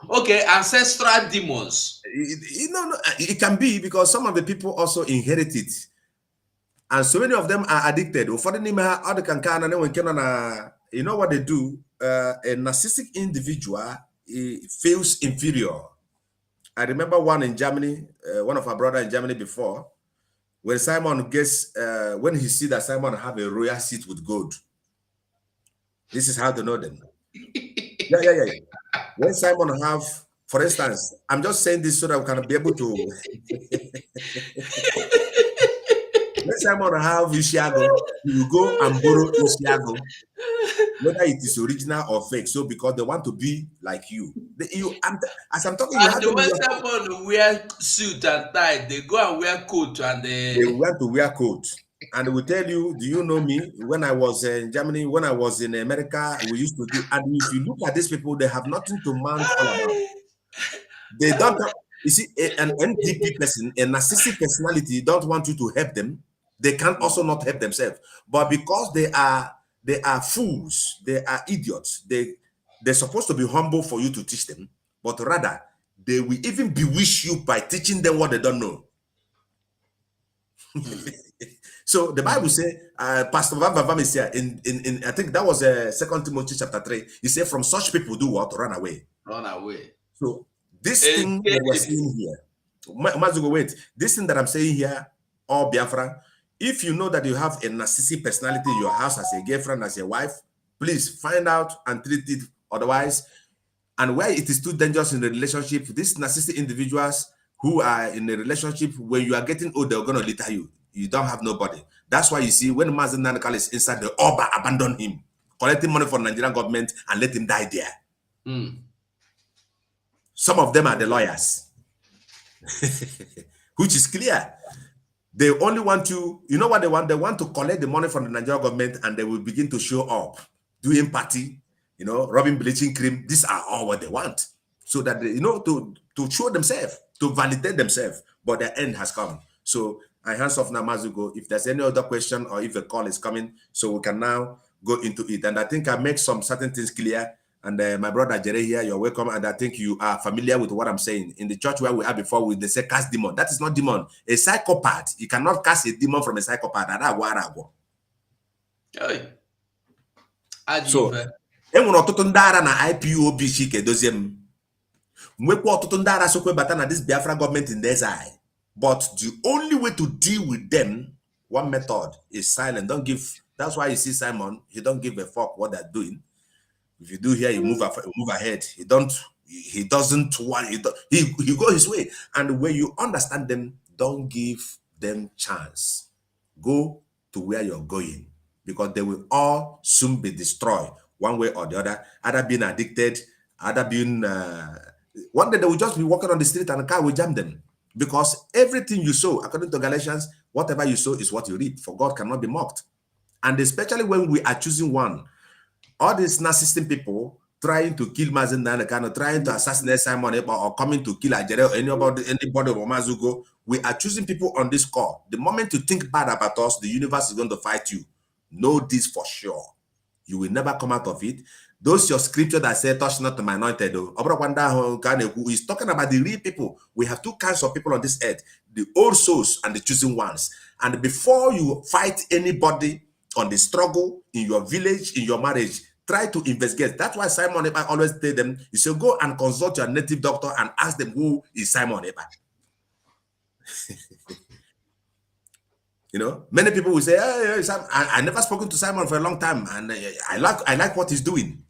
Okay, ancestral demons. It can be because some of the people also inherit it. And so many of them are addicted. You know what they do? A narcissistic individual feels inferior. I remember one in Germany, one of our brothers in Germany before, when Simon gets, when he see that Simon have a royal seat with gold. This is how to know them. Yeah. When Simon have, for instance, I'm just saying this so that we can be able to. When Simon have Ishiago, you go and borrow Ishiago, whether it is original or fake. So because they want to be like you. As I'm talking, and when someone wear suit and tie, they go and wear coat and they want to wear coat. And we tell you, do you know me? When I was in Germany, when I was in America, we used to do. And if you look at these people, they have nothing to mount all about. They don't. You see, an NDP person, a narcissistic personality, don't want you to help them. They can also not help themselves. But because they are fools, they are idiots. They're supposed to be humble for you to teach them, but rather they will even bewitch you by teaching them what they don't know. So the Bible says, Pastor Vam is here in I think that was 2 Timothy chapter 3. He said, from such people do what? Run away. Run away. So this thing that we're seeing here, wait, this thing that I'm saying here, all Biafra, if you know that you have a narcissistic personality in your house as a girlfriend, as a wife, please find out and treat it otherwise. And where it is too dangerous in the relationship, these narcissistic individuals who are in a relationship, when you are getting old, they're going to litter you. You don't have nobody. That's why you see when Mazen Nanakal is inside, the Oba abandon him, collecting money from the Nigerian government and let him die there. Some of them are the lawyers, which is clear. They only want to, you know what they want? They want to collect the money from the Nigerian government and they will begin to show up, doing party, you know, rubbing bleaching cream. These are all what they want. So that, they, you know, to show themselves, to validate themselves. But their end has come. So I hands off now, Mazugo. If there's any other question or if a call is coming, so we can now go into it. And I think I make some certain things clear. And my brother Jere here, you're welcome. And I think you are familiar with what I'm saying. In the church where we are before, they say cast demon. That is not demon. A psychopath. You cannot cast a demon from a psychopath. So, enwere ọtụtụ ndị ara na IPOB chike dozie m. Nwekwa ọtụtụ ndị ara sokwe bata na this Biafra government in the exile. But the only way to deal with them, one method is silent. Don't give. That's why you see Simon. He don't give a fuck what they're doing. If you do here, you move ahead. He doesn't want. He go his way. And when you understand them, don't give them chance. Go to where you're going, because they will all soon be destroyed one way or the other. Either being addicted, either being one day they will just be walking on the street and a car will jam them. Because everything you sow, according to Galatians, whatever you sow is what you reap. For God cannot be mocked. And especially when we are choosing one, all these narcissistic people trying to kill Mazen Nanakano, trying to assassinate Simon Eba, or coming to kill Ajere or anybody or Mazugo, we are choosing people on this call. The moment you think bad about us, the universe is going to fight you. Know this for sure. You will never come out of it. Those your scripture that say, touch not my anointed, is talking about the real people. We have two kinds of people on this earth, the old souls and the chosen ones. And before you fight anybody on the struggle in your village, in your marriage, try to investigate. That's why Simon Eba always tell them, you should go and consult your native doctor and ask them who is Simon Eba. You know, many people will say, hey, I never spoken to Simon for a long time, and I like what he's doing.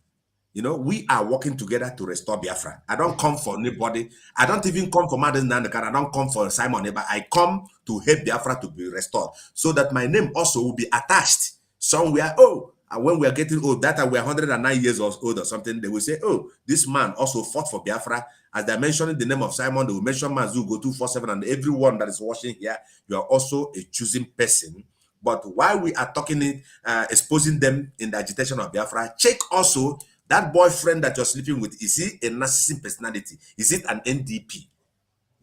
You know, we are working together to restore Biafra. I don't come for anybody. I don't even come for Madden Nandakan. I don't come for Simon Eba. I come to help Biafra to be restored, so that my name also will be attached somewhere. Oh, and when we are getting old, that we are 109 years old or something, they will say, oh, this man also fought for Biafra. As they're mentioning the name of Simon, they will mention Mazugo 247, and everyone that is watching here, you are also a choosing person. But while we are talking, exposing them in the agitation of Biafra, check also that boyfriend that you're sleeping with. Is he a narcissistic personality? Is it an NDP?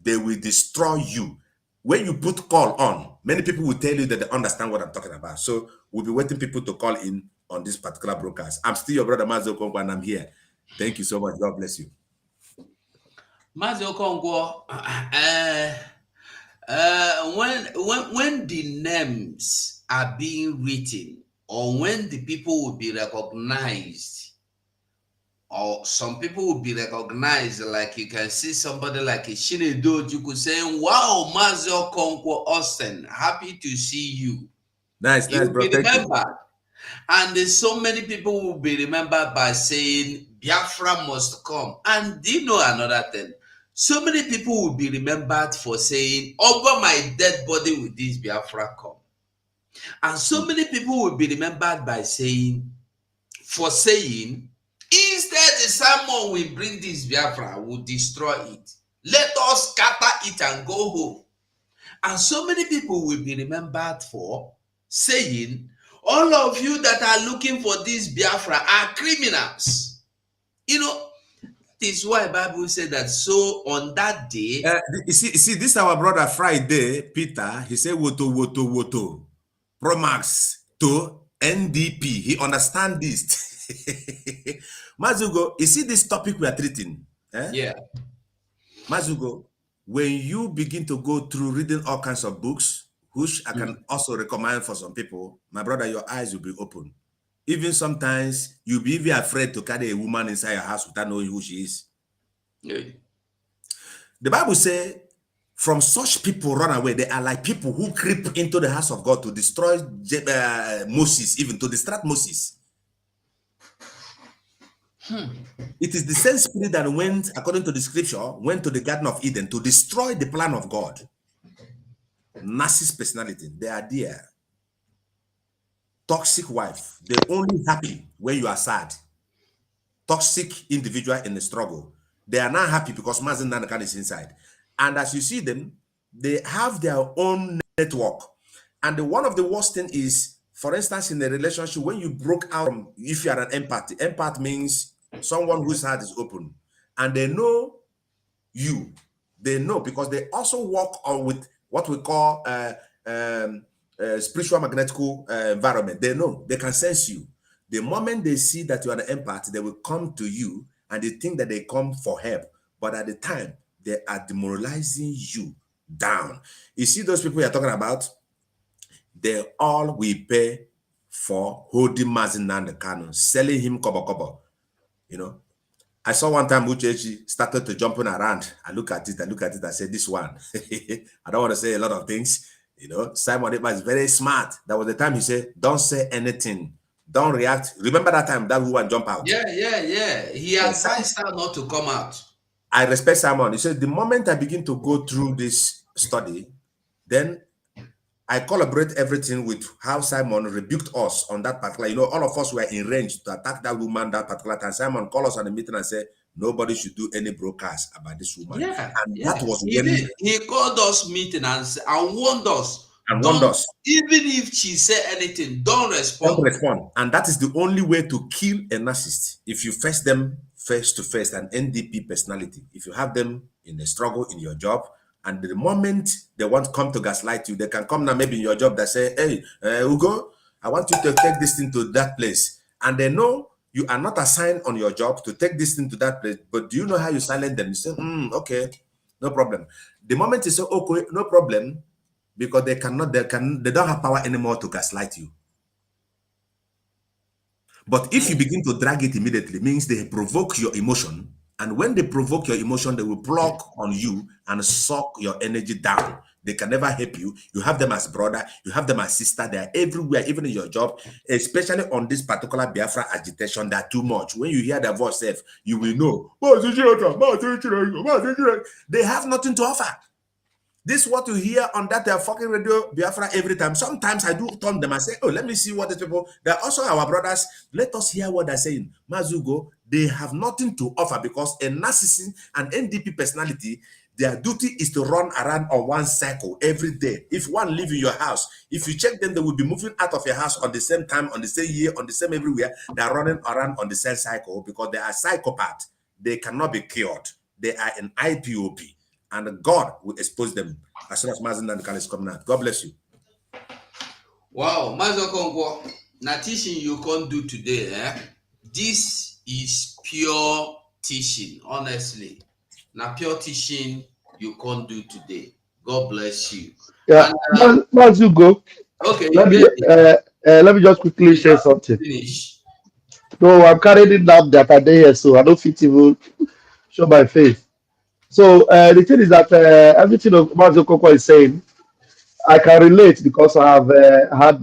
They will destroy you. When you put call on, many people will tell you that they understand what I'm talking about. So we'll be waiting people to call in on this particular broadcast. I'm still your brother Mazo Kongwa, and I'm here. Thank you so much. God bless you. Mazo Kongwa, when the names are being written, or when the people will be recognized, or some people will be recognized, like you can see somebody like a Shinedo, you could say, wow, Mazo Kongwa Austin, happy to see you. Nice, bro. Thank you. And there's so many people will be remembered by saying Biafra must come. And do you know another thing? So many people will be remembered for saying, over my dead body will this Biafra come. And so many people will be remembered by saying, instead the Simon will bring this Biafra, will destroy it. Let us scatter it and go home. And so many people will be remembered for saying, all of you that are looking for this Biafra are criminals. You know, this is why the Bible said that. So on that day, you see, this our brother Friday, Peter, he said, woto, Promax to NDP. He understands this. Mazugo, you see this topic we are treating? Yeah. Mazugo, when you begin to go through reading all kinds of books, which I can also recommend for some people, my brother, your eyes will be open. Even sometimes you'll be even afraid to carry a woman inside your house without knowing who she is. Yeah. The Bible says, from such people run away. They are like people who creep into the house of God to destroy Moses, even to distract Moses. It is the same spirit that went, according to the scripture, went to the Garden of Eden to destroy the plan of God. Narcissist personality, they are there. toxic wife, they only happy when you are sad. Toxic individual in the struggle, they are not happy because Mazen Nanakan is inside. And as you see them, they have their own network. And one of the worst thing is, for instance, in a relationship, when you broke out from, if you are an empath means someone whose heart is open, and they know you, they know, because they also work on with what we call spiritual magnetical environment. They know, they can sense you. The moment they see that you are an empath, they will come to you and they think that they come for help. But at the time, they are demoralizing you down. You see those people you're talking about? They all will pay for holding Mazen Nandekano, selling him kobo. You know, I saw one time Uchechi started to jumping around. I look at it, I said, this one. I don't want to say a lot of things. You know, Simon Ekpa is very smart. That was the time he said, don't say anything. Don't react. Remember that time that woman jump out? Yeah. He advised her not to come out. I respect Simon. He said, the moment I begin to go through this study, then I collaborate everything with how Simon rebuked us on that particular, you know, all of us were in range to attack that woman that particular time. Simon called us on the meeting and said, nobody should do any broadcast about this woman. Yeah, and that was he really, did. He called us meeting and warned us. Even if she said anything, don't respond. Don't respond. And that is the only way to kill a narcissist. If you face them face to face, an NDP personality, if you have them in a struggle in your job, and the moment they want to come to gaslight you, they can come now maybe in your job that say, hey, Ugo, I want you to take this thing to that place. And they know you are not assigned on your job to take this thing to that place, but do you know how you silence them? You say, okay, no problem. The moment you say, okay, no problem, because they don't have power anymore to gaslight you. But if you begin to drag it immediately, means they provoke your emotion. And when they provoke your emotion, they will block on you and suck your energy down. They can never help you. You have them as brother, you have them as sister. They are everywhere, even in your job, especially on this particular Biafra agitation. They're too much. When you hear their voice, you will know. They have nothing to offer. This is what you hear on that fucking radio Biafra every time. Sometimes I do turn them and say, oh, let me see what these people, they're also our brothers. Let us hear what they're saying. Mazugo, they have nothing to offer because a narcissist and NDP personality, their duty is to run around on one cycle every day. If one live in your house, if you check them, they will be moving out of your house on the same time, on the same year, on the same everywhere. They are running around on the same cycle because they are psychopaths. They cannot be cured. They are an IPOP. And God will expose them as soon as Mazen Nandekano is coming out. God bless you. Wow, Mazen Kongwo, now teaching you can't do today. This is pure teaching, honestly. Now pure teaching you can't do today. God bless you. Yeah, once you go. Okay. Let me just quickly share something. Finish. No, I'm carrying it down that I day here, so I don't fit even show my face. So the thing is that everything Mazen Kongwo is saying, I can relate because I have had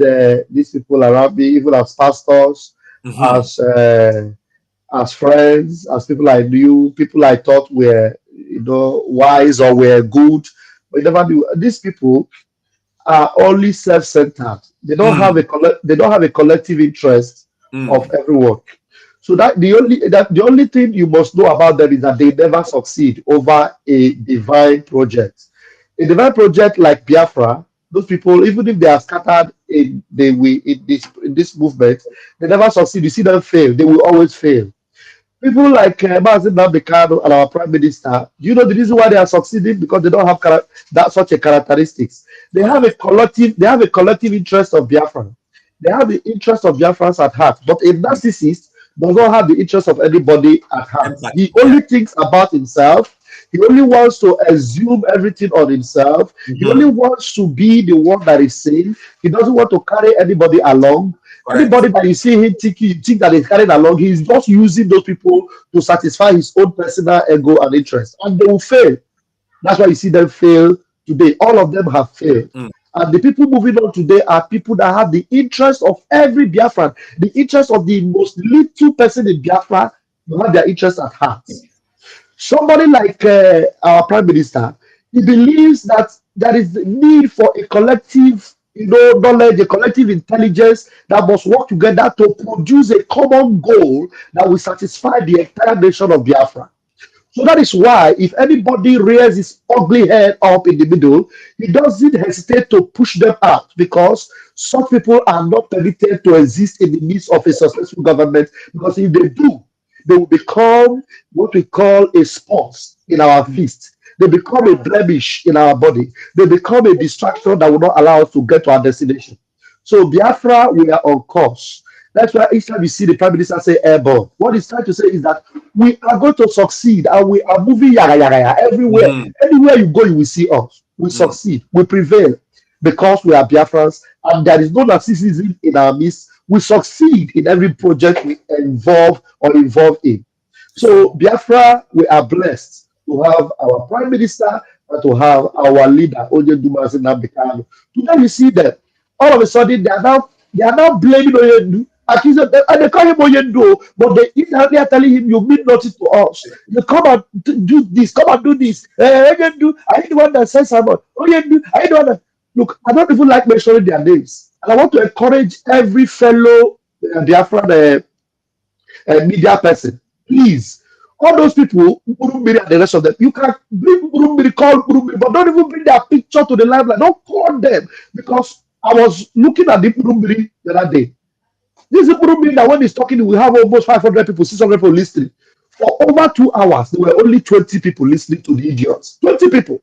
these people around me, even as pastors, as friends, as people I knew, people I thought were, wise or were good, but never do. These people are only self-centered. They don't have a collective interest of everyone. So that the only thing you must know about them is that they never succeed over a divine project. A divine project like Biafra, those people, even if they are scattered in this movement, they never succeed. You see them fail; they will always fail. People like Mazen Nandekano and our Prime Minister, you know the reason why they are succeeding? Because they don't have such a characteristics. They have a collective interest of Biafra. They have the interest of Biafrans at heart. But a narcissist does not have the interest of anybody at heart. He only thinks about himself. He only wants to assume everything on himself. He only wants to be the one that is sane. He doesn't want to carry anybody along. Anybody that you see him think that he's carrying along, he's just using those people to satisfy his own personal ego and interest. And they will fail. That's why you see them fail today. All of them have failed. And the people moving on today are people that have the interest of every Biafran, the interest of the most little person in Biafra, who have their interest at heart. Somebody like our Prime Minister, he believes that there is the need for a collective, knowledge, a collective intelligence that must work together to produce a common goal that will satisfy the entire nation of Biafra. So that is why if anybody rears his ugly head up in the middle, he doesn't hesitate to push them out because such people are not permitted to exist in the midst of a successful government, because if they do, they will become what we call a spot in our feast. They become a blemish in our body. They become a distraction that will not allow us to get to our destination. So Biafra, we are on course. That's why each time you see the Prime Minister say airborne, what he's trying to say is that we are going to succeed and we are moving yaga, yaga, yaga, everywhere. Anywhere you go, you will see us. We succeed, we prevail because we are Biafrans and there is no narcissism in our midst. We succeed in every project we involve in. So Biafra, we are blessed to have our Prime Minister and to have our leader, Oyedumazi Nnamdi Kanu. Today you see them. All of a sudden they are now blaming Oyedu. Accusing them, and they call him Oyedu, but they are telling him you mean nothing to us. You come and do this, come and do this. Oyedu, I the one that says about Oyedu, I the one that look, I don't even like mentioning their names. And I want to encourage every fellow Biafran media person, please, all those people, Burumbiri and the rest of them, you can bring Burumbiri, call Burumbiri, but don't even bring their picture to the limelight. Don't call them, because I was looking at the Burumbiri the other day. This is Burumbiri that when he's talking, we have almost 500 people, 600 people listening. For over 2 hours, there were only 20 people listening to the idiots. 20 people.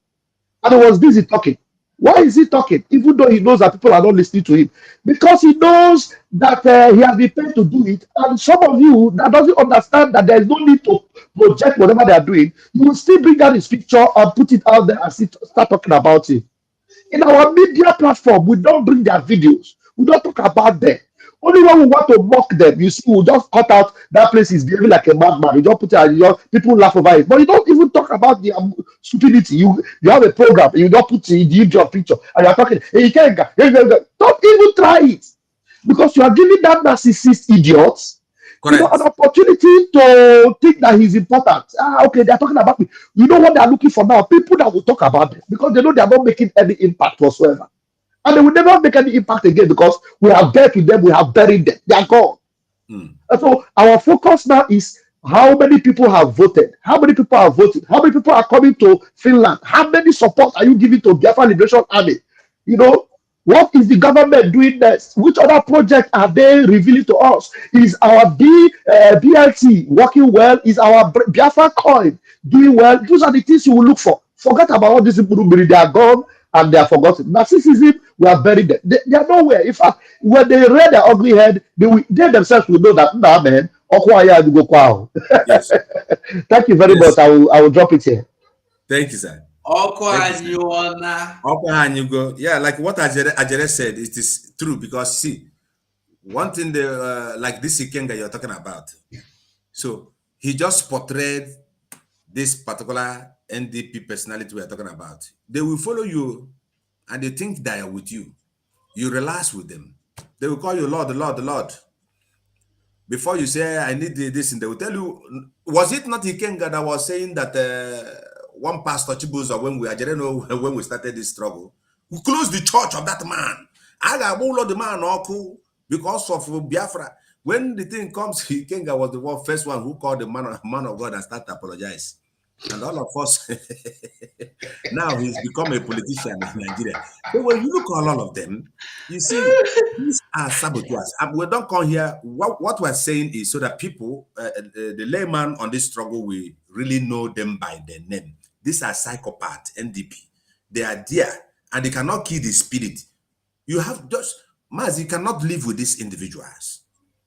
And he was busy talking. Why is he talking? Even though he knows that people are not listening to him. Because he knows that he has been paid to do it. And some of you that doesn't understand that there is no need to project whatever they are doing, you will still bring out his picture and put it out there and start talking about it. In our media platform, we don't bring their videos. We don't talk about them. Only when we want to mock them, you see, we'll just cut out that place is behaving like a madman. You don't put it, people laugh over it. But you don't even talk about the stupidity. You have a program, you don't put the idiot picture, and you're talking, hey, you can't go. Don't even try it. Because you are giving that narcissist idiots an opportunity to think that he's important. Okay, they're talking about me. You know what they're looking for now? People that will talk about them, because they know they're not making any impact whatsoever. And they will never make any impact again, because we have dealt with them, we have buried them, they are gone. And so our focus now is how many people have voted, how many people have voted, how many people are coming to Finland, how many support are you giving to Biafra Liberation Army? You know, what is the government doing next? Which other project are they revealing to us? Is our BLT working well? Is our Biafra coin doing well? Those are the things you will look for. Forget about all these people, they are gone and they are forgotten. Narcissism, we are buried there. They are nowhere. In fact, when they rear their ugly head, they themselves will know that, nah, man, yes. Thank you very much. I will drop it here. Thank you, sir. Yeah, like what Ajere said, it is true, because see, one thing like this Ikenga you're talking about, so he just portrayed this particular NDP personality we're talking about. They will follow you and they think they are with you. You relax with them. They will call you Lord, the Lord, the Lord. Before you say, I need this, and they will tell you, was it not Ikenga that was saying that one pastor Chibuza, when we started this struggle, we closed the church of that man. I got the man because of Biafra. When the thing comes, Ikenga was the first one who called the man of God and started to apologize. And all of us, now he's become a politician in Nigeria. But when you look at all of them, you see, these are saboteurs. We don't come here. What we're saying is so that people, the layman on this struggle, we really know them by their name. These are psychopaths, NDP. They are there, and they cannot kill the spirit. You have just, Maz, you cannot live with these individuals.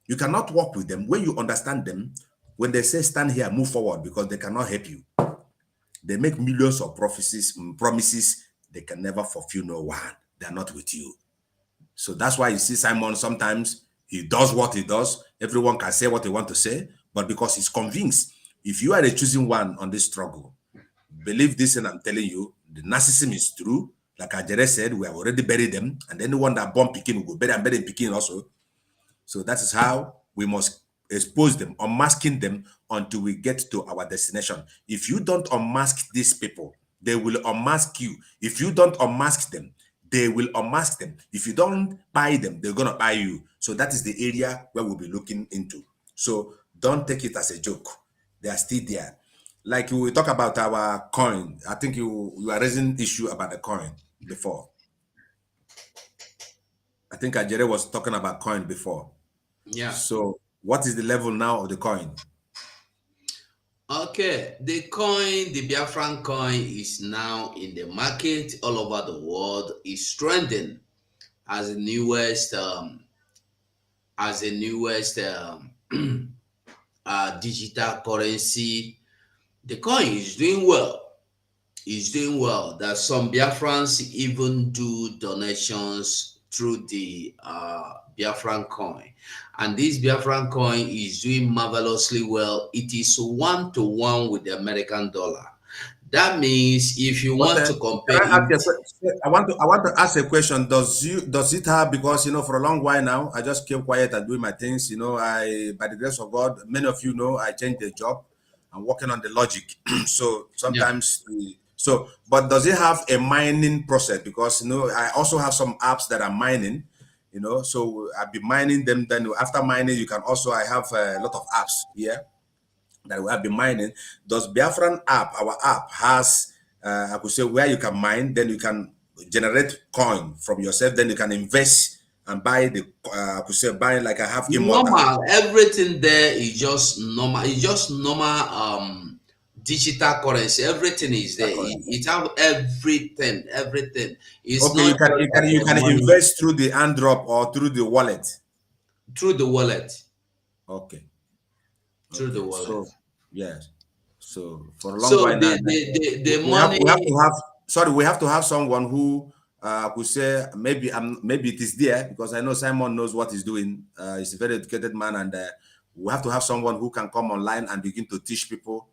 You cannot work with them. When you understand them, when they say stand here, move forward, because they cannot help you. They make millions of promises, they can never fulfill no one. They're not with you. So that's why you see Simon, sometimes he does what he does. Everyone can say what they want to say, but because he's convinced, if you are the choosing one on this struggle, believe this, and I'm telling you, the narcissism is true. Like Ajere said, we have already buried them, and anyone that born Peking will go bury and bury in Peking also. So that is how we must expose them, unmasking them until we get to our destination. If you don't unmask these people, they will unmask you. If you don't unmask them, they will unmask them. If you don't buy them, they're gonna buy you. So that is the area where we'll be looking into. So don't take it as a joke. They are still there. Like we talk about our coin. I think you are raising issue about the coin before. I think Ajere was talking about coin before. Yeah. So what is the level now of the coin? Okay, the coin, the Biafran coin, is now in the market all over the world. Is trending as the newest digital currency. The coin is doing well. It's doing well. That some Biafrans even do donations through the Biafran coin, and this Biafran coin is doing marvelously well. It is 1-to-1 with the American dollar. That means if you want to compare, I want to ask a question. Does it have, because for a long while now I just keep quiet and doing my things. I, by the grace of God, many of you know I changed the job. I'm working on the logic. So sometimes but does it have a mining process? Because I also have some apps that are mining. So I'll be mining them. Then after mining, I have a lot of apps here that we have been mining. Does Biafran app, our app, has I could say where you can mine, then you can generate coin from yourself, then you can invest and buy the I could say buying, like I have normal. Everything there is just normal. It's just normal digital currency. Everything is there. It have everything. It's okay, you can invest through the hand drop or through the wallet. Through the wallet. Okay. Through the wallet. So, yes. So for a long while now, we have to have someone who could say maybe it is there, because I know Simon knows what he's doing. He's a very educated man, and we have to have someone who can come online and begin to teach people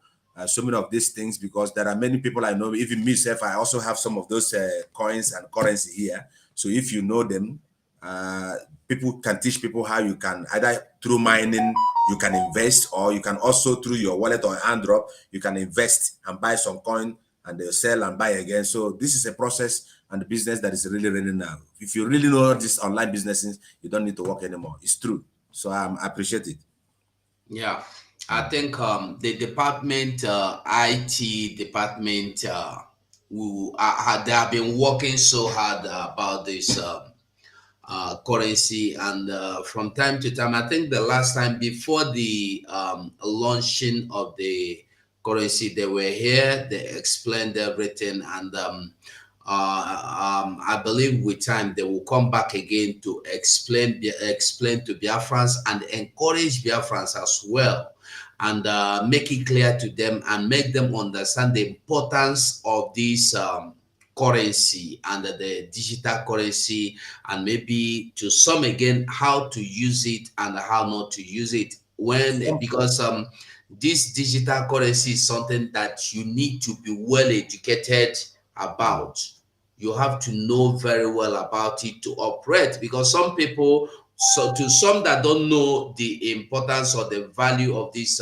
so many of these things, because there are many people I know, even myself, I also have some of those coins and currency here. So if you know them, people can teach people how you can either through mining, you can invest, or you can also through your wallet or hand drop, you can invest and buy some coin and they'll sell and buy again. So this is a process and a business that is really now. If you really know this online businesses, you don't need to work anymore. It's true. So I appreciate it. Yeah. I think the department, IT department, they have been working so hard about this currency, and from time to time, I think the last time before the launching of the currency, they were here, they explained everything, and I believe with time they will come back again to explain to Biafrans and encourage Biafrans as well, and make it clear to them and make them understand the importance of this currency and the digital currency, and maybe to some again how to use it and how not to use it because this digital currency is something that you need to be well educated about. You have to know very well about it to operate, because some people, to some that don't know the importance or the value of this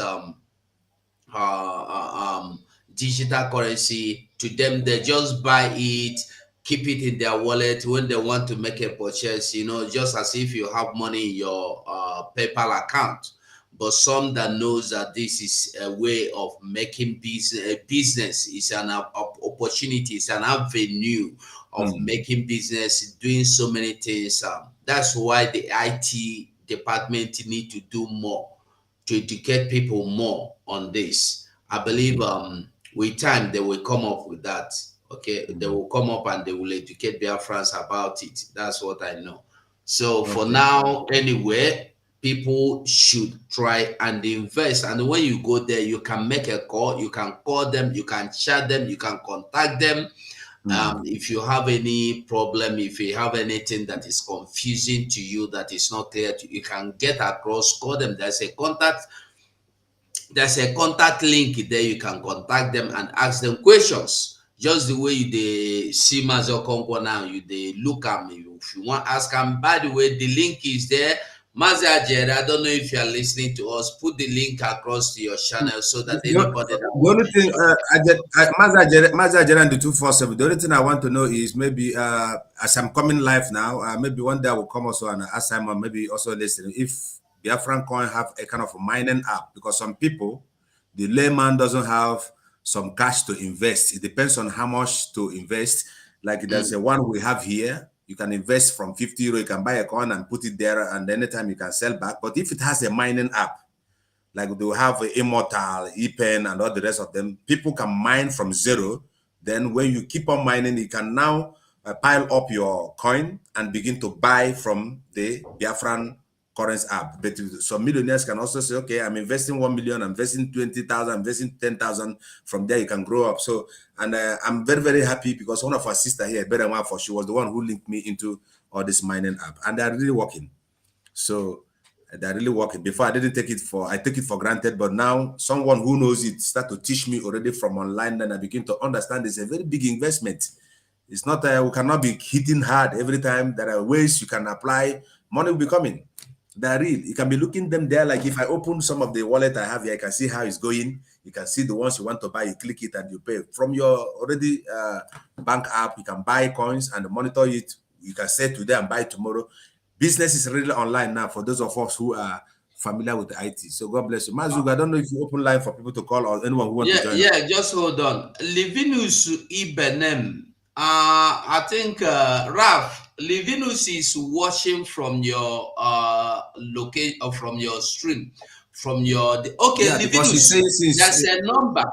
digital currency, to them they just buy it, keep it in their wallet when they want to make a purchase, just as if you have money in your PayPal account. But some that knows that this is a way of making business, is an opportunity, it's an avenue of making business, doing so many things. That's why the IT department need to do more to educate people more on this. I believe with time they will come up with that. Okay, they will come up and they will educate their friends about it. That's what I know. So for now, anyway, people should try and invest. And when you go there, you can make a call, you can call them, you can chat them, you can contact them. If you have any problem, if you have anything that is confusing to you, that is not clear to you, you can get across, call them. There's a contact link there. You can contact them and ask them questions. Just the way you see Mazo Congo now, you look at me. If you want to ask them, by the way, the link is there. Mazi Ajere, I don't know if you are listening to us. Put the link across to your channel so that anybody that the only thing, Mazi Ajere and the 247, the only thing I want to know is maybe as I'm coming live now, maybe one day I will come also and ask Simon, maybe also listen, if Biafran Coin have a kind of a mining app, because some people, the layman doesn't have some cash to invest. It depends on how much to invest. Like there's a one we have here. You can invest from 50 euro, you can buy a coin and put it there, and anytime you can sell back. But if it has a mining app, like they will have Immortal, ePen, and all the rest of them, people can mine from zero. Then when you keep on mining, you can now pile up your coin and begin to buy from the Biafran currency app. But some millionaires can also say, okay, I'm investing 1 million, I'm investing 20,000, I'm investing 10,000. From there, you can grow up. So, and I'm very, very happy because one of our sisters here, Berenwa, she was the one who linked me into all this mining app, and they're really working. So they're really working. Before I didn't take it for granted, but now someone who knows it start to teach me already from online. Then I begin to understand it's a very big investment. It's not we cannot be hitting hard every time. There are ways you can apply. Money will be coming. They're real. You can be looking them there. Like if I open some of the wallet I have here, I can see how it's going. You can see the ones you want to buy. You click it and you pay from your already bank app. You can buy coins and monitor it. You can say today and buy tomorrow. Business is really online now for those of us who are familiar with IT. So God bless you. Mazuga, I don't know if you open line for people to call or anyone who wants to join. Yeah, just hold on. Livinus Ibenem. I think Raf, Livinus is watching from your location or from your stream. From your okay, yeah, Livinus, there's a number.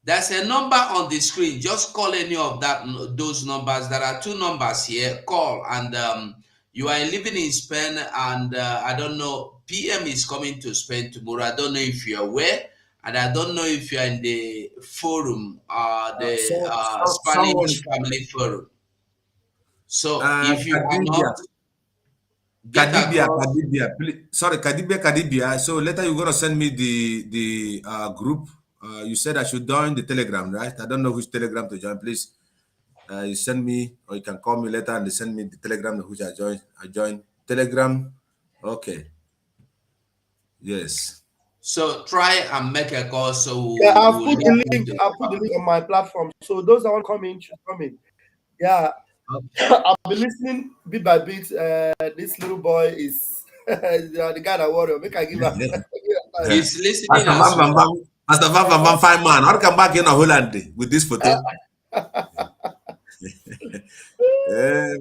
There's a number on the screen. Just call any of those numbers. There are 2 numbers here. Call, and you are living in Spain, and I don't know. PM is coming to Spain tomorrow. I don't know if you're aware, and I don't know if you're in the forum, Spanish Family Forum. So if you are not, Kadibia. So later you're gonna send me the group. You said I should join the Telegram, right? I don't know which Telegram to join. Please, you send me, or you can call me later and send me the Telegram which I join. I join Telegram. Okay. Yes. So try and make a call. So yeah, I'll put the link. I'll put the link on my platform. So those that want to come in should come in. Yeah. Okay. I'll be listening bit by bit. This little boy is the guy that warrior. Make I give up. He's listening as well. As the Van fine man, I'll come back in Holland with this photo.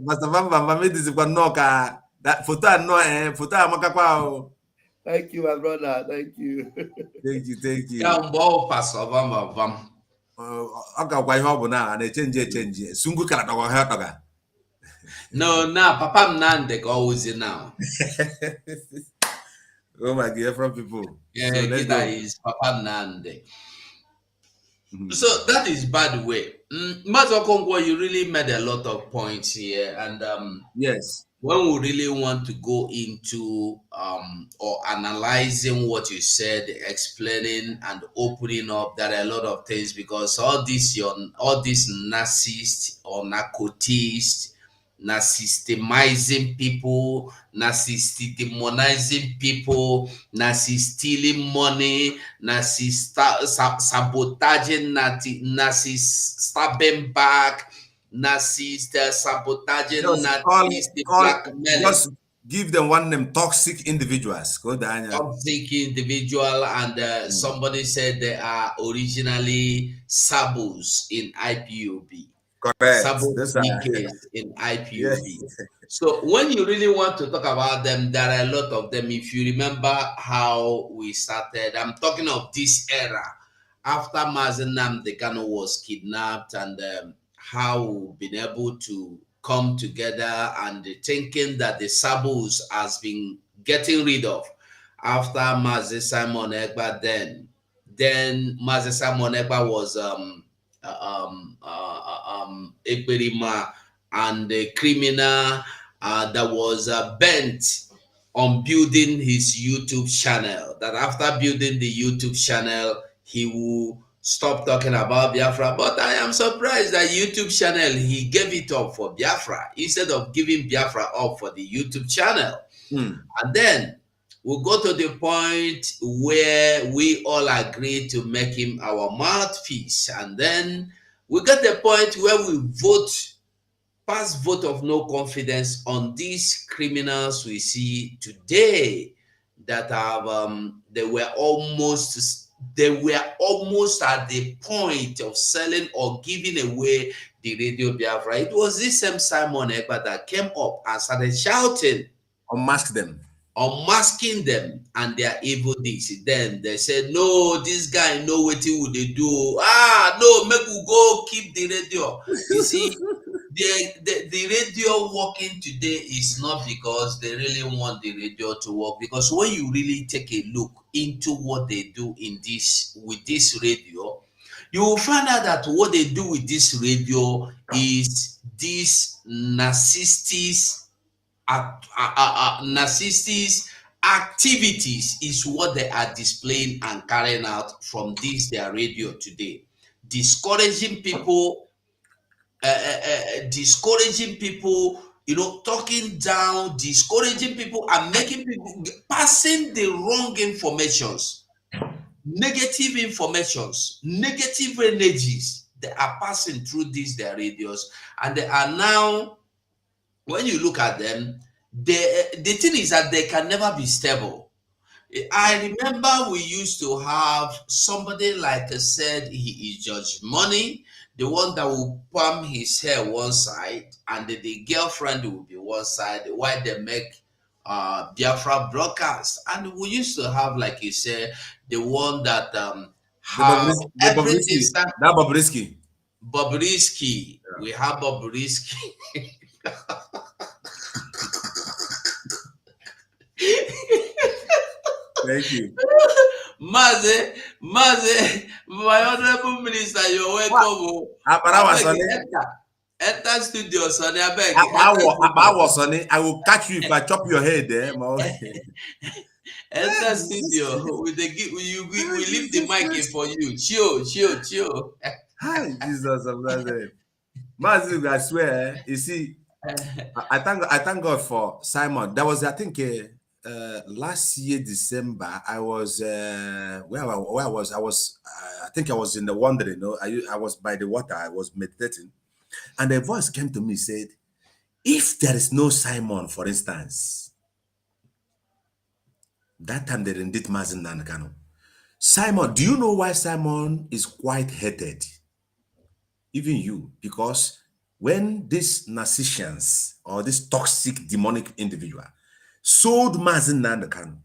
Master Van made this one knock that photo no photo. Thank you, my brother. Thank you. Thank you. No, Papa Nande always now. Oh my God, from people. Yeah, so that is Papa Nande. So that is, by the way, Master Kongwa, you really made a lot of points here, and yes, when we really want to go into or analyzing what you said, explaining and opening up, there are a lot of things, because all these narcissists or narcotists, narcissistimizing people, narcissist demonizing people, narcissist stealing money, narcissist sabotaging, narcissist stabbing back, narcissist sabotaging, just give them one name: toxic individuals. Go down. Toxic individual, and somebody said they are originally sabos in IPOB. Correct. In IPOB. Yes. So when you really want to talk about them, there are a lot of them. If you remember how we started, I'm talking of this era after Mazen Nnamdi Kanu was kidnapped, and how we've been able to come together and thinking that the Sabos has been getting rid of after Mazi Simon Ekpa. Then Mazi Simon Ekpa was Ekperima and a criminal that was bent on building his YouTube channel. That after building the YouTube channel, he will stop talking about Biafra. But I am surprised that YouTube channel, he gave it up for Biafra instead of giving Biafra up for the YouTube channel. And then we'll go to the point where we all agree to make him our mouthpiece. And then we get the point where we pass vote of no confidence on these criminals we see today that have they were almost at the point of selling or giving away the Radio Biafra. It was this same Simon Ekpa that came up and started shouting, unmasking them and their evil deeds. Then they said, no, this guy know what he would do. No, make we go keep the radio. You see, the radio working today is not because they really want the radio to work, because when you really take a look into what they do with this radio, you will find out that what they do with this radio is these narcissists activities is what they are displaying and carrying out from their radio today, discouraging people, talking down, discouraging people, and making people passing the wrong informations, negative informations, negative energies. They are passing through their radios, and they are now, when you look at them, the thing is that they can never be stable. I remember we used to have somebody like said he is Judge Money, the one that will palm his hair one side, and the girlfriend will be one side, while they make Biafra broadcast. And we used to have, like you said, the one that have everything. Now Bobrisky. Bobrisky. Yeah. We have Bobrisky. Thank you. Maze, my honorable minister, you're welcome. Enter studio, Sonny. I beg. I will catch you if I chop your head there. Enter studio. We leave the mic in for you. Chill. Hi, Jesus of Nazareth. Mazu, I swear, you see, I thank God for Simon. That was, I think, last year December. I was where I was. I think I was in the wandering. I was by the water. I was meditating, and a voice came to me, said, "If there is no Simon, for instance, that time they did Mazin Nankano. Simon, do you know why Simon is quite hated? Even you, because when these narcissians or this toxic demonic individual sold Mazin Nandakan,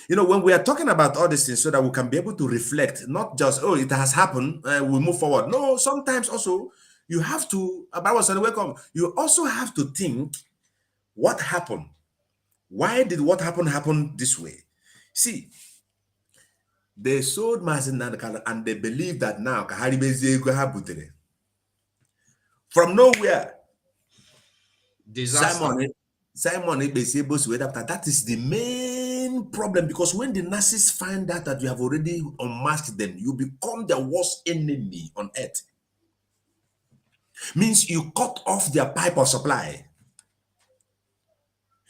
when we are talking about all these things so that we can be able to reflect, not just, oh, it has happened, we move forward. No, sometimes also you have to, you also have to think what happened. Why did what happened happen this way? See, they sold Mazin Nandakan and they believe that now from nowhere, Simon is able to wait after. That is the main problem, because when the Nazis find out that you have already unmasked them, you become the worst enemy on earth. Means you cut off their pipe of supply.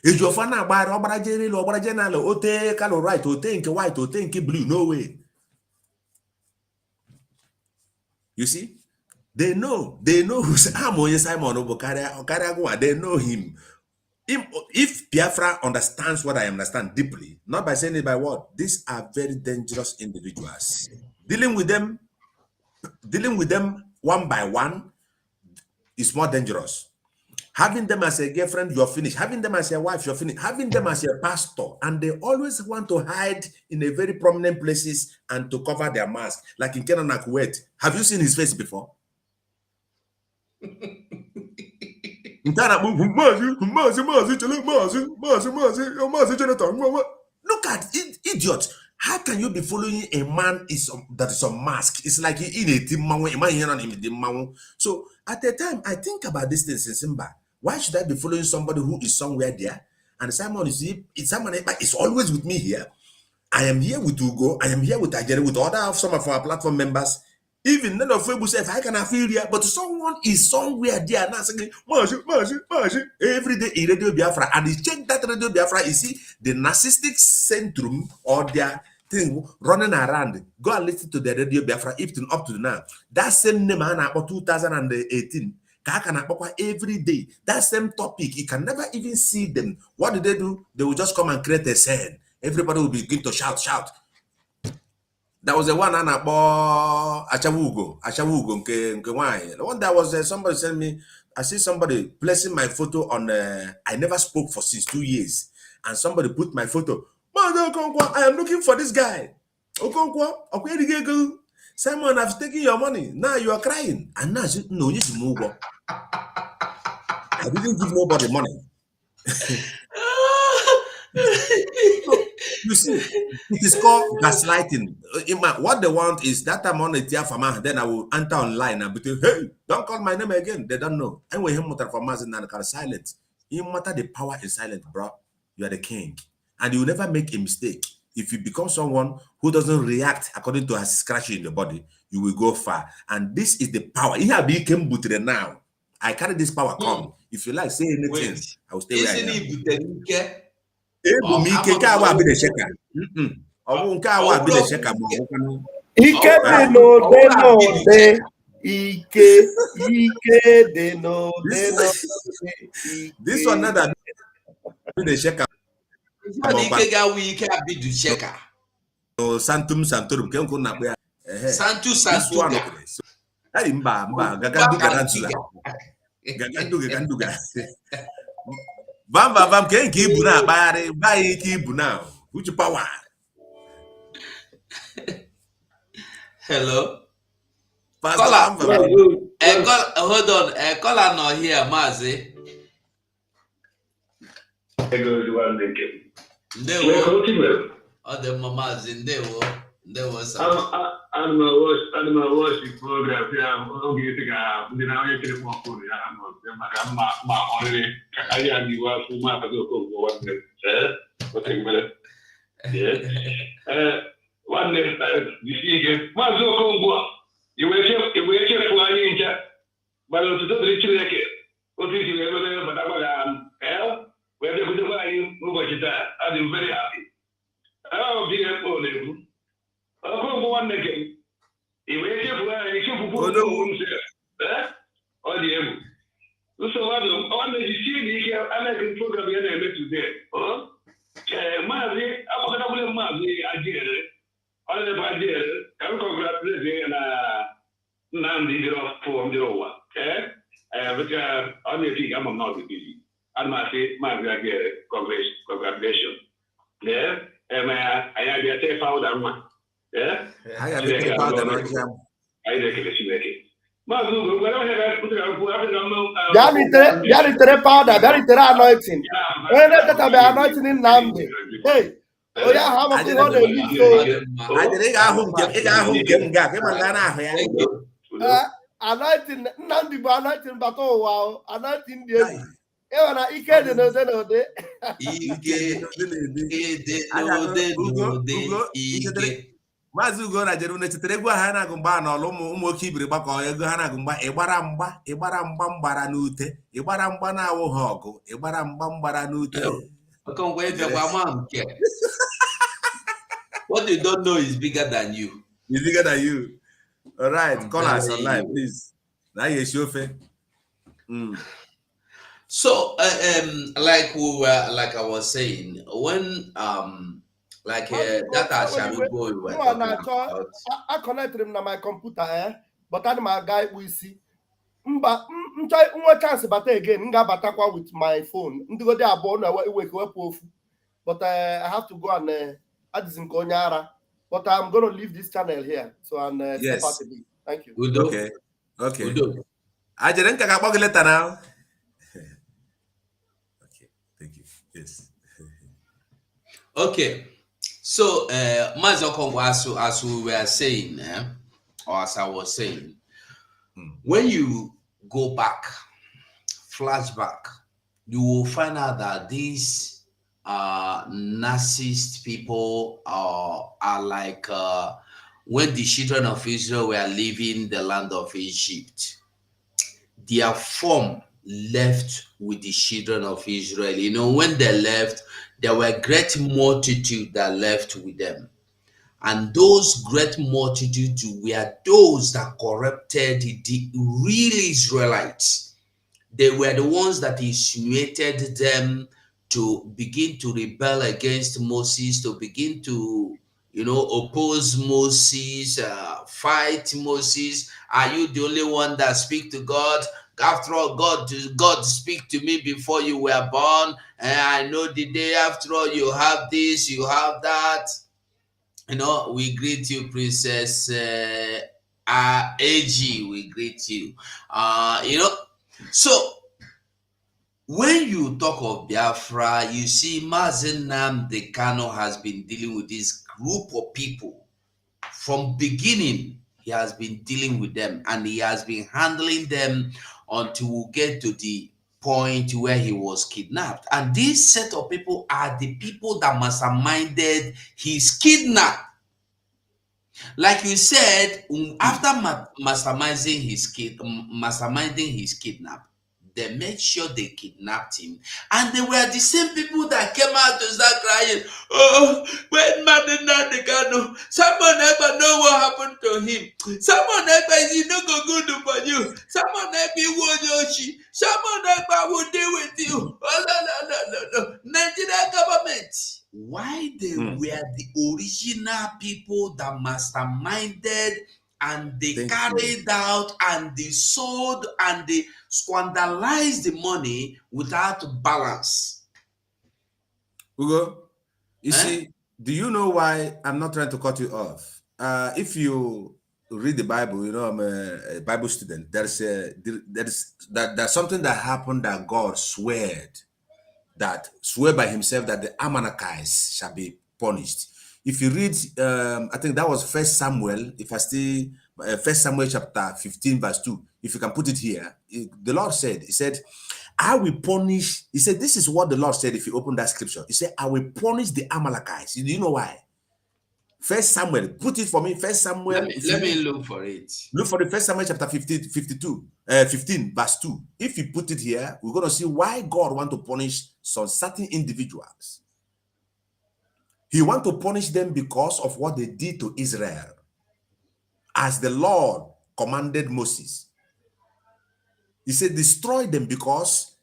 If you're fan about right, white, blue, no way. You see? They know who's Simon Obokara. They know him. If Biafra understands what I understand deeply, not by saying it by word, these are very dangerous individuals. Dealing with them one by one is more dangerous. Having them as a girlfriend, you're finished. Having them as your wife, you're finished. Having them as your pastor, and they always want to hide in a very prominent places and to cover their mask, like in Canaan and Kuwait. Have you seen his face before? Look at it, idiot. How can you be following a man that is unmasked? It's like in a team. So at the time, I think about this thing in Simba. Why should I be following somebody who is somewhere there? And Simon is always with me here. I am here with Ugo. I am here with Ajere, with some of our platform members. Even none of them say, if I can feel here, but someone is somewhere there now saying, every day in Radio Biafra, and he check that Radio Biafra, you see the narcissistic centrum or their thing running around. Go and listen to the Radio Biafra, even up to now. That same name, about 2018. Every day, that same topic, you can never even see them. What do? They will just come and create a scene. Everybody will begin to shout. That was the one about Achawugo nke wine. The one that was somebody sent me. I see somebody placing my photo on. I never spoke for since 2 years, and somebody put my photo. I am looking for this guy. Okonkwo, Simon, I've taken your money. Now you are crying, and now no, you should move on. I didn't give nobody money. You see, it is called gaslighting. What they want is that I'm on a tier for man, then I will enter online and be like, hey, don't call my name again. They don't know. And when him for man and silent, you matter the power is silent, bro. You are the king, and you will never make a mistake. If you become someone who doesn't react according to a scratch in the body, you will go far. And this is the power. You have become booted now. I carry this power. Come. If you like say anything, I will stay where I am. Ike ka awa bi de sheka. Owu nke awa bi de sheka mo. Ike de no de. Ike de no de. This one not that bi de sheka. Ike ga wi ike abi du sheka. No santum ke nko na pe. Santu. Ai mba gaganduga. Bam ke nke ibu na akpagharị ba ike ibu na uche power. Hello. Pastor, hold on. Caller not here, Mazi. Ndewo. Other mamas in Ndewo. Ndewo sir. Animal worship program. Yeah, okay, you know, you can walk over. My only, I am you are from my one minute. Yeah. One minute, you see again. Mazo Congo. You will check flying in chat. But to the rich like it. What is you ever, but I'm where they could buy you, move that. I'm very happy. I'll be a poor level. I'll go one again. If we check flying, you should put the wounds there. Oh, dear. So, on the city, I like the program today. Oh, Mazi, I'm going to Mazi, I did it. All the idea, I'm congratulating Nandi from the over. But on the thing, I'm not busy. And I say, Mazi, congratulations. Yeah, and I have a tape out of one. Yeah, I have a tape out of one. I think Yaritere powder, Yaritere anointing. When they talk about anointing in Namdi, hey, oh yeah, how much you need so? I didn't anointing Namdi, but anointing, but oh wow, anointing the. Ewa na ike de no de. Ike. Maazị Ugo na jere nechitere egwu ha na-agụ mgba na ọlụ ụmụ oke ibiri gbakọ ego ha na-agụ mgba ịgbara mgba mgbara n'ute ịgbara mgba na-awụghị ọgụ ịgbara mgba mgbara n'ute. What you don't know is bigger than you. It's bigger than you. All right, call us online, please. Now you show. So, like I was saying, when that shall we go. I connected him to my computer, but I'm a guy we see. One chance but again, with my phone. But I have to go and add this in Konyara. But I'm going to leave this channel here. So I'm yes. Thank you. Okay. I didn't take a letter now. Okay, thank you. Yes. Okay. So, Mazokong, as we were saying, or as I was saying, when you go back, flashback, you will find out that these narcissist people are like when the children of Israel were leaving the land of Egypt, their form left with the children of Israel. You know, when they left, there were great multitude that left with them. And those great multitudes were those that corrupted the real Israelites. They were the ones that insinuated them to begin to rebel against Moses, to begin to, you know, oppose Moses, fight Moses. Are you the only one that speak to God? After all, God speak to me before you were born, and I know the day after all you have this, you have that. You know, we greet you, Princess AG. We greet you. You know, so when you talk of Biafra, you see Mazen Nnamdi Kanu has been dealing with this group of people from beginning. He has been dealing with them, and he has been handling them until we get to the point where he was kidnapped. And this set of people are the people that masterminded his kidnap. Like you said, after masterminding his kidnap, they made sure they kidnapped him. And they were the same people that came out to start crying, oh, when Mazen Nnamdi Kanu, someone ever know what happened to him. Someone ever is not good for you. Someone ever will Yoshi. Someone ever will deal with you. Oh, no. Nigerian government. Why they were the original people that masterminded and they carried out and they sold and they squanderized the money without balance. Ugo, you see, do you know why I'm not trying to cut you off? If you read the Bible, you know, I'm a Bible student. There's something that happened that God swore by himself that the Amalekites shall be punished. If you read, I think that was First Samuel, First Samuel chapter 15, verse 2. If you can put it here, the Lord said, he said, I will punish. He said, this is what the Lord said. If you open that scripture, he said, I will punish the Amalekites. Do you know why? First Samuel, put it for me. First Samuel. Let me look for it. Look for the First Samuel chapter 15, verse 2. If you put it here, we're going to see why God wants to punish some certain individuals. He wants to punish them because of what they did to Israel, as the Lord commanded Moses. He said, destroy them, because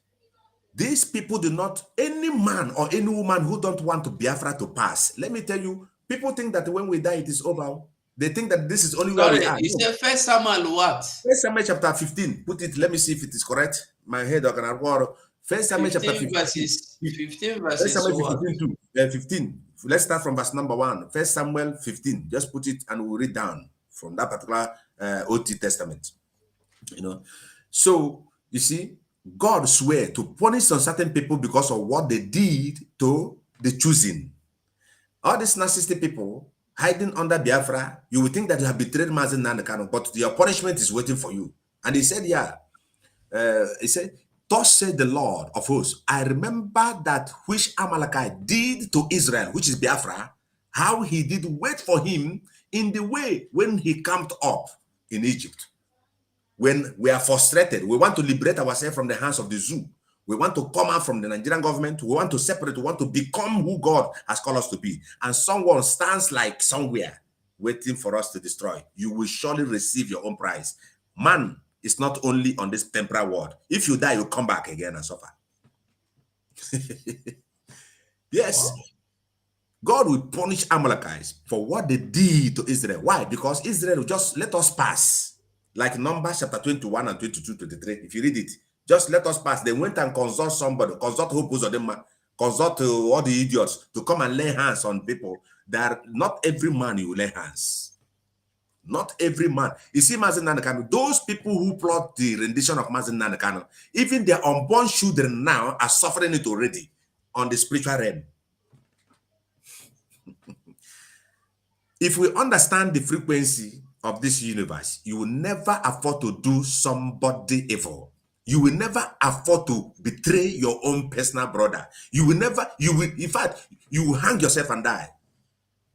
these people do not, any man or any woman who don't want to Biafra to pass. Let me tell you, people think that when we die, it is over. They think that this is only where we are. You said First Samuel what? First Samuel chapter 15. Put it, let me see if it is correct. My head or can I water. First Samuel chapter 15. 15 verses. First Samuel 15. Let's start from verse number 1. First Samuel 15. Just put it and we'll read down from that particular Old Testament. You know. So you see, God swear to punish some certain people because of what they did to the choosing. All these narcissistic people hiding under Biafra, you would think that you have betrayed Mazen Nnamdi Kanu, but your punishment is waiting for you. And he said, yeah. He said, thus said the Lord of hosts, I remember that which Amalekite did to Israel, which is Biafra, how he did wait for him in the way when he camped up in Egypt. When we are frustrated, we want to liberate ourselves from the hands of the zoo. We want to come out from the Nigerian government. We want to separate. We want to become who God has called us to be. And someone stands like somewhere waiting for us to destroy. You will surely receive your own prize. Man is not only on this temporal world. If you die, you come back again and suffer. Yes. Wow. God will punish Amalekites for what they did to Israel. Why? Because Israel just let us pass. Like Numbers chapter 21 and 22, 23. If you read it, just let us pass. They went and consult somebody, consult Hopus, consult all the idiots to come and lay hands on people. That not every man you lay hands. Not every man. You see, Mazen Nnamdi Kanu, those people who plot the rendition of Mazen Nnamdi Kanu, even their unborn children now are suffering it already on the spiritual realm. If we understand the frequency of this universe, you will never afford to do somebody evil. You will never afford to betray your own personal brother. You will never, in fact, you will hang yourself and die.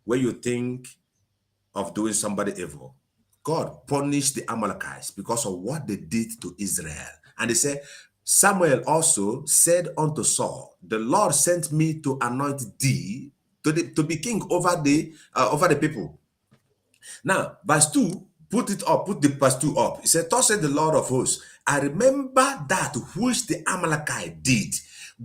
Where you think of doing somebody evil, God punished the Amalekites because of what they did to Israel. And he said, Samuel also said unto Saul, the Lord sent me to anoint thee to be king over the people. Now, verse 2, put the verse 2 up. He said, thus said the Lord of hosts, I remember that which the Amalekite did.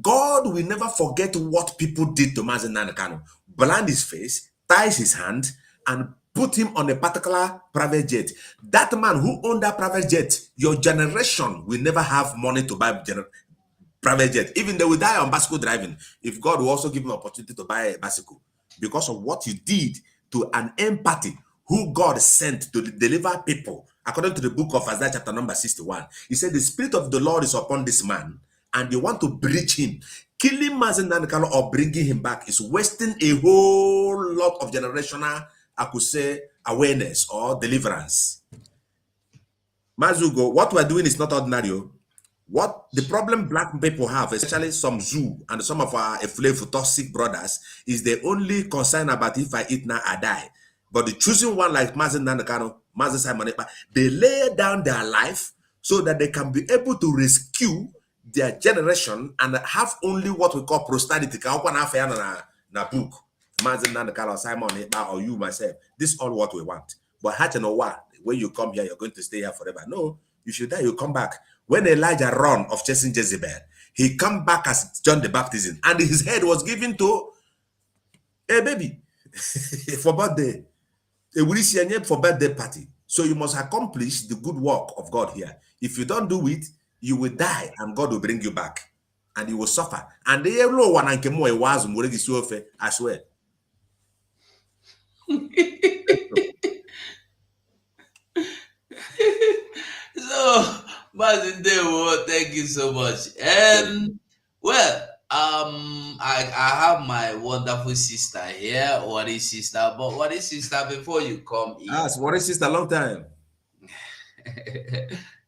God will never forget what people did to Mazen Nanakano. Blind his face, ties his hand, and put him on a particular private jet. That man who owned that private jet, your generation will never have money to buy private jet. Even they will die on bicycle driving. If God will also give him opportunity to buy a bicycle. Because of what you did to an empathy who God sent to deliver people. According to the book of Isaiah chapter number 61, he said, the Spirit of the Lord is upon this man, and they want to breach him. Killing Mazen Nanakano or bringing him back is wasting a whole lot of generational, I could say, awareness or deliverance. Mazugo, what we're doing is not ordinary. What the problem black people have, especially some Zoo and some of our Eflefu toxic brothers, is they only concerned about if I eat now, I die. But the choosing one like Mazen Nanakano, Mazen Simon Ekpa, they lay down their life so that they can be able to rescue their generation and have only what we call posterity. Na book, Mazen Nanakano, Simon Ekpa, or you myself. This is all what we want. But when you come here, you're going to stay here forever. No, you should die, you come back. When Elijah run of chasing Jezebel, he come back as John the Baptist, and his head was given to a baby for birthday, for birthday party. So you must accomplish the good work of God here. If you don't do it, you will die, and God will bring you back, and you will suffer. And the yellow one and Kemo was I swear. So, Mazindewo, thank you so much. I have my wonderful sister here, what is sister? But what is sister before you come in? What is sister? Long time.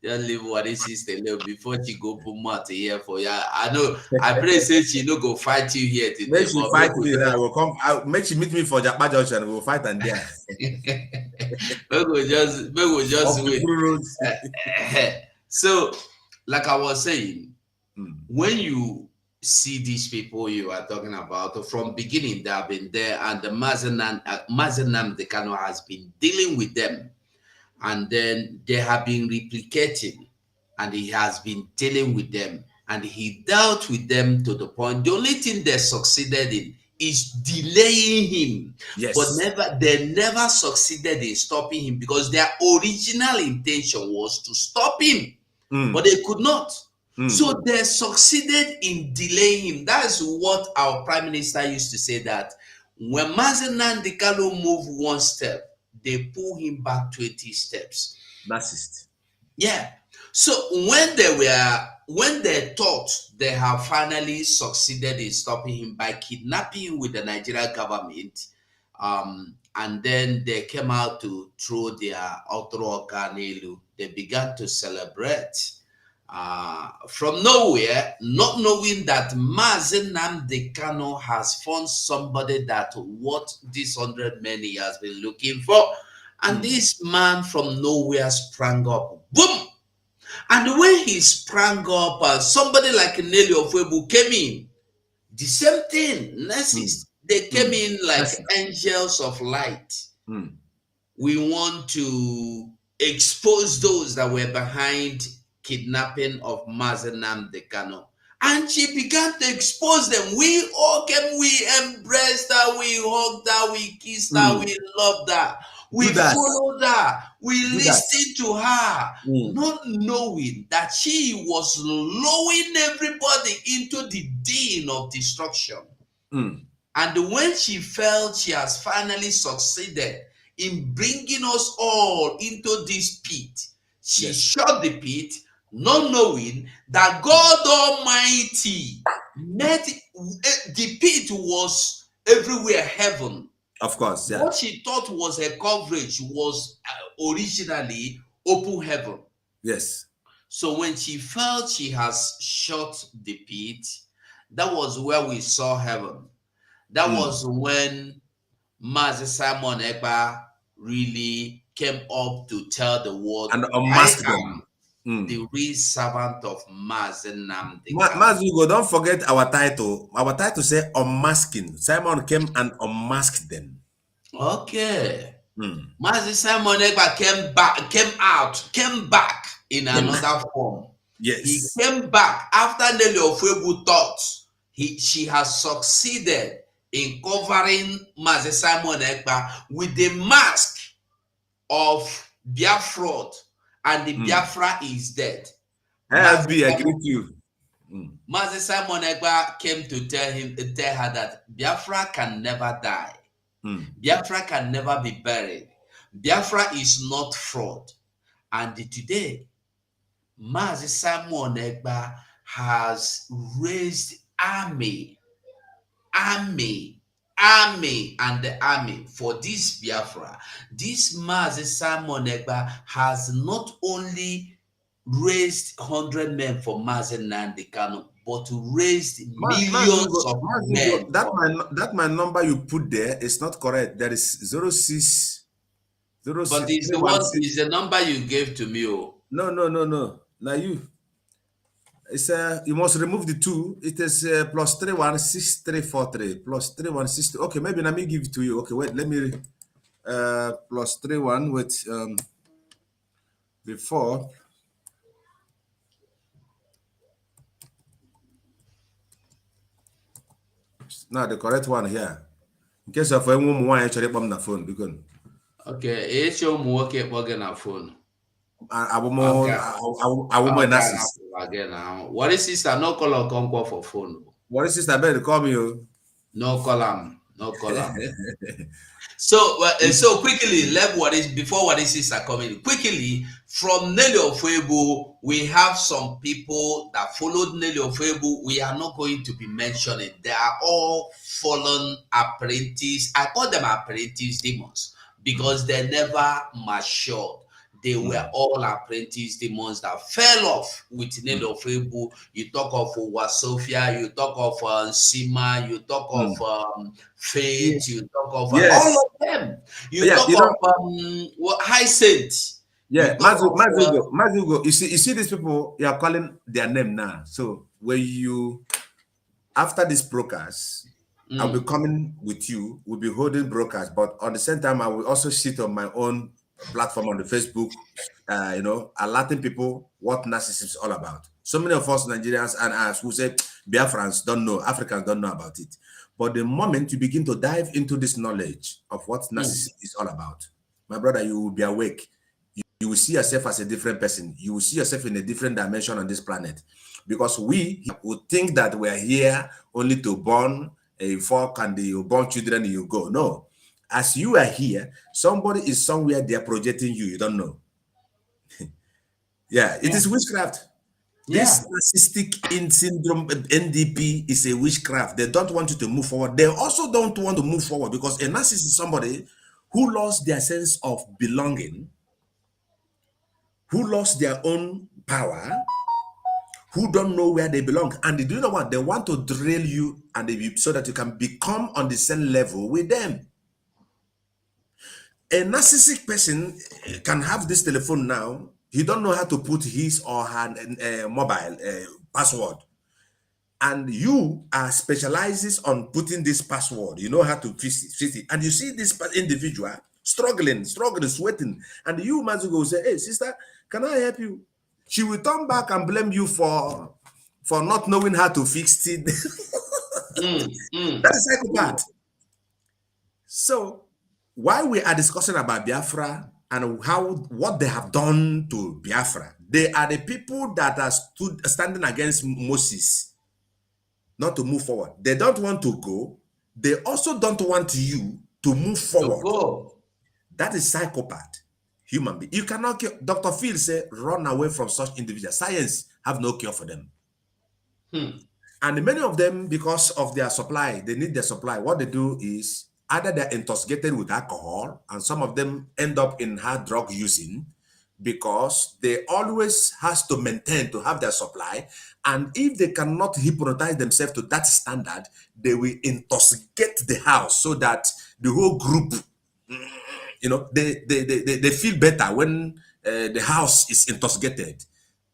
Just leave what is sister before she go put mouth here for you. I know. I pray say she no go fight you here today. Make she fight me. I will come. Make she meet me for Japa Junction. We will fight and there. we will just wait. So, like I was saying, when you see these people you are talking about, from beginning they have been there, and the Mazenam Dekano has been dealing with them, and then they have been replicating, and he has been dealing with them, and he dealt with them to the point. The only thing they succeeded in is delaying him, yes. But they never succeeded in stopping him, because their original intention was to stop him, but they could not. So they succeeded in delaying him. That's what our prime minister used to say, that when Mazen Dekano moved one step, they pull him back 20 steps. Narcissist. Yeah. So when they thought they have finally succeeded in stopping him by kidnapping him with the Nigerian government, and then they came out to throw their outro Kanelu, they began to celebrate from nowhere, not knowing that Mazen Dekano has found somebody that what this 100 men he has been looking for. And this man from nowhere sprang up. Boom! And when he sprang up, somebody like Nelly Ofwebu came in. The same thing, narcissists. They came in like angels of light. We want to expose those that were behind kidnapping of Mazen Dekano. And she began to expose them. We all came, we embraced her, we hugged her, we kissed her, we loved her. We followed her, we listened to her, not knowing that she was luring everybody into the den of destruction. And when she felt she has finally succeeded in bringing us all into this pit, she shut the pit, not knowing that God Almighty made the pit was everywhere heaven. Of course, yeah. What she thought was her coverage was originally open heaven. Yes. So when she felt she has shut the pit, that was where we saw heaven. That was when Master Simon Ekpa really came up to tell the world, and I unmask them. am the real servant of Mazen Nnamdi. Mazugo, don't forget our title. Our title say unmasking. Simon came and unmasked them. Okay. Mazi Simon Ekpa came back in another form. Yes. He came back after Nelly Ofebu thought she has succeeded in covering Mazi Simon Ekpa with the mask of Biafra, and the Biafra is dead. I agree with you. Mazi Simon Ekpa came to tell her that Biafra can never die. Biafra can never be buried. Biafra is not fraud. And today, Mazi Simon Ekpa has raised army, and the army for this Biafra. This Mazi Simon Ekpa has not only raised 100 men for Mazi Nnamdi Kanu, but raised millions of men. That my number you put there is not correct. There is 06. But it's the number you gave to me. Oh. No. Now you. It's you must remove the 2. It is +316343 +3160. Okay, maybe let me give it to you. Okay, wait. Let me +31 with before. Now the correct one here. In case of anyone who actually bomb the phone, because okay, it's your work again on phone. I will narcissist. Again now. What is sister? No call or conquer for phone. What is sister? Better call me. No call. So quickly, before what is sister coming quickly from Nelly Ofebu, we have some people that followed Nelly Ofebu. We are not going to be mentioning. They are all fallen apprentice. I call them apprentice demons because they never matured. They were all apprentice demons that fell off with Nelly Ofebu. You talk of Wasofia, you talk of Sima, you talk of Faith, you talk of all of them. You talk of High Saint. Yeah, Mazugo. You see these people, you are calling their name now. So when you, after these brokers, I'll be coming with you, we'll be holding brokers, but on the same time, I will also sit on my own platform on the Facebook, alerting people what narcissism is all about. So many of us Nigerians and us who say Biafrans don't know, Africans don't know about it. But the moment you begin to dive into this knowledge of what narcissism is all about, my brother, you will be awake. You will see yourself as a different person. You will see yourself in a different dimension on this planet. Because we would think that we're here only to born a fork and you born children and you go. No. As you are here, somebody is somewhere they are projecting you. You don't know. It is witchcraft. This narcissistic syndrome, NDP, is a witchcraft. They don't want you to move forward. They also don't want to move forward because a narcissist is somebody who lost their sense of belonging, who lost their own power, who don't know where they belong. And do you know what? They want to drill you and so that you can become on the same level with them. A narcissistic person can have this telephone now. He don't know how to put his or her mobile password. And you are specializes on putting this password. You know how to fix it. And you see this individual struggling, sweating. And you, Mazugo, say, hey, sister, can I help you? She will turn back and blame you for not knowing how to fix it. That is psychopath. So, while we are discussing about Biafra and what they have done to Biafra, they are the people that are standing against Moses not to move forward. They don't want to go. They also don't want you to move forward. That is psychopath, human being. You cannot kill. Dr. Phil said, run away from such individuals. Science have no cure for them. And many of them, because of their supply, they need their supply. What they do is either they're intoxicated with alcohol, and some of them end up in hard drug using because they always has to maintain to have their supply. And if they cannot hypnotize themselves to that standard, they will intoxicate the house so that the whole group they feel better when the house is intoxicated.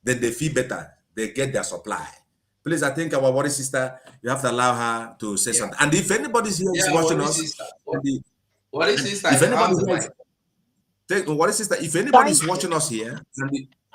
Then they feel better. They get their supply. Please, I think our worry sister, you have to allow her to say something. And if anybody's here is watching us, if anybody's watching us here,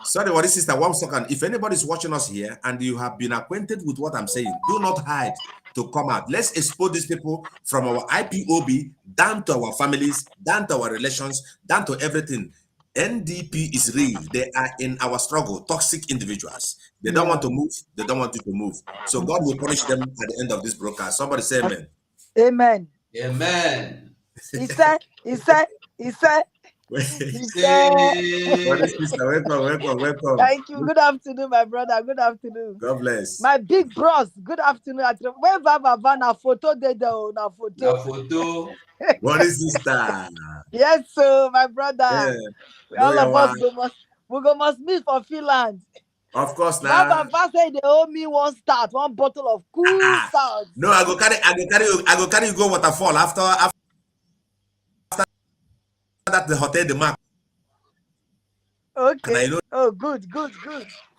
sorry, what is sister? 1 second. If anybody's watching us here and you have been acquainted with what I'm saying, do not hide to come out. Let's expose these people from our IPOB down to our families, down to our relations, down to everything. NDP is real. They are in our struggle, toxic individuals. They don't want to move. They don't want you to move. So God will punish them at the end of this broadcast. Somebody say amen. Amen. Amen. He said. Welcome. Thank you. Good afternoon, my brother. Good afternoon. God bless. My big bros. Good afternoon. Where Baba photo they do na photo. What is sister? Yes, so my brother. Yeah. All of us must meet for Finland. Of course now. Baba say they owe me one bottle of cool salt. No, I go carry you go waterfall after that the hotel the mark. Okay. Good. Good.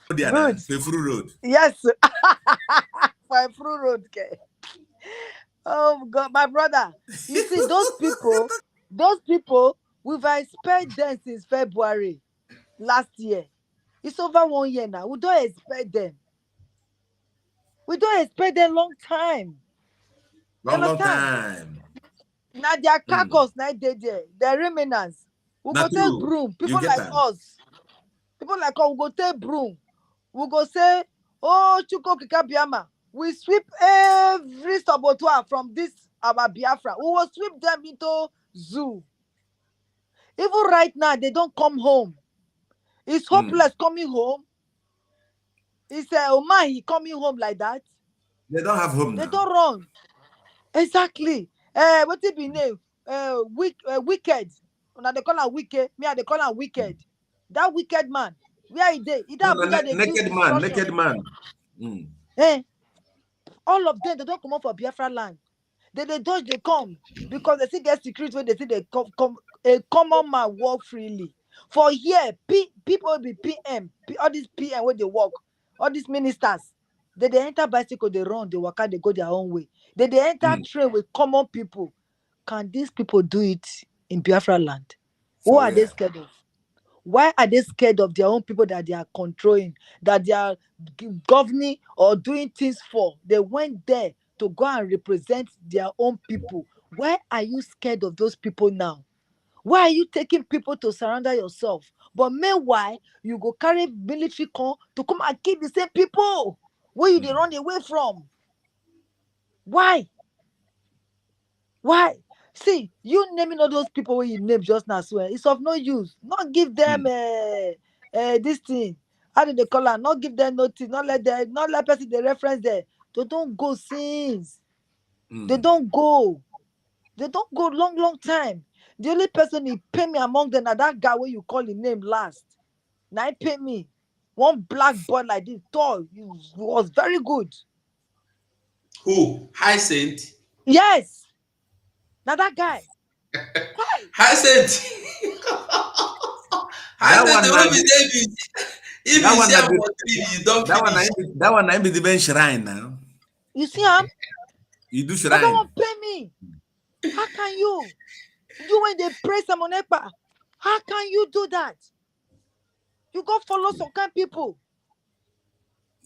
Fefuru Road. Yes. Fefuru Road. Okay. Oh God, my brother. You see those people, we've expected them since February last year. It's over 1 year now. We don't expect them. We don't expect them long time. Long time. Now their carcass, now they there. Their remnants. We go take broom. People like us. We go take broom. We go say, oh, Chuko Kikabiama. We sweep every saboteur from this our Biafra. We will sweep them into zoo. Even right now, they don't come home. It's hopeless coming home. It's he coming home like that. They don't have home now. They don't run. Exactly. What it be name? Wicked. Now they call him wicked. Me, they call him wicked. That wicked man. Where is he? Naked man. All of them, they don't come up for Biafra land. They dodge, they come because they see get security when they see they come a common man walk freely. For here, people will be PM, all these PM where they walk, all these ministers, they enter bicycle, they run, they walk out, they go their own way. They enter train with common people. Can these people do it in Biafra land? Who are they scared of? Why are they scared of their own people that they are controlling, that they are governing or doing things for? They went there to go and represent their own people. Why are you scared of those people now? Why are you taking people to surrender yourself? But meanwhile, you go carry military con to come and kill the same people where you they run away from. Why? Why? See, you naming all those people where you name just now, swear, it's of no use. Not give them this thing. How did they call her? Not give them notice. Not let person they reference there. They don't go since. They don't go. They don't go long time. The only person he pay me among them are that guy where you call his name last. Now he pay me. One black boy like this, tall. He was very good. Who? Hyacinth? Yes. Now that guy. Hyacinth. That one I be the bench shrine now. You see him? You do shrine. That one pay me. How can you? You when they pray some on Epa, how can you do that? You go follow some kind of people.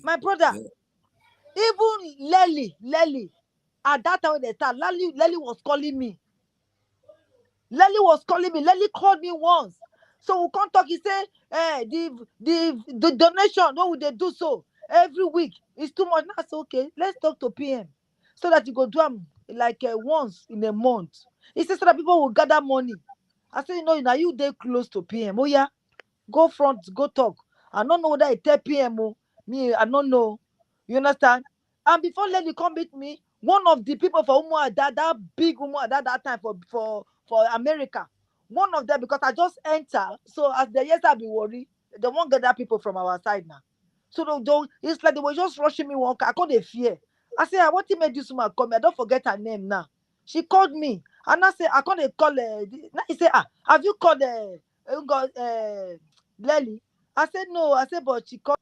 My brother, even Lely, at that time when they start, Lely was calling me. Lely called me once. So we can't talk. He said, the donation, what would they do so? Every week, it's too much. That's okay. Let's talk to PM. So that you go do them like once in a month. He said so that people will gather money. I said, now you they close to PM. Oh yeah, go front, go talk. I don't know whether I tell PM. Me, I don't know. You understand? And before Lady come meet me, one of the people for that big that time for America, one of them, because I just enter. So as the years I be worried, they won't gather people from our side now. So it's like they were just rushing me one car. I called a fear. I said, what made this woman come? I don't forget her name now. She called me. And I say, I can't call now he say, have you called Lely? I said no. I said, but she called.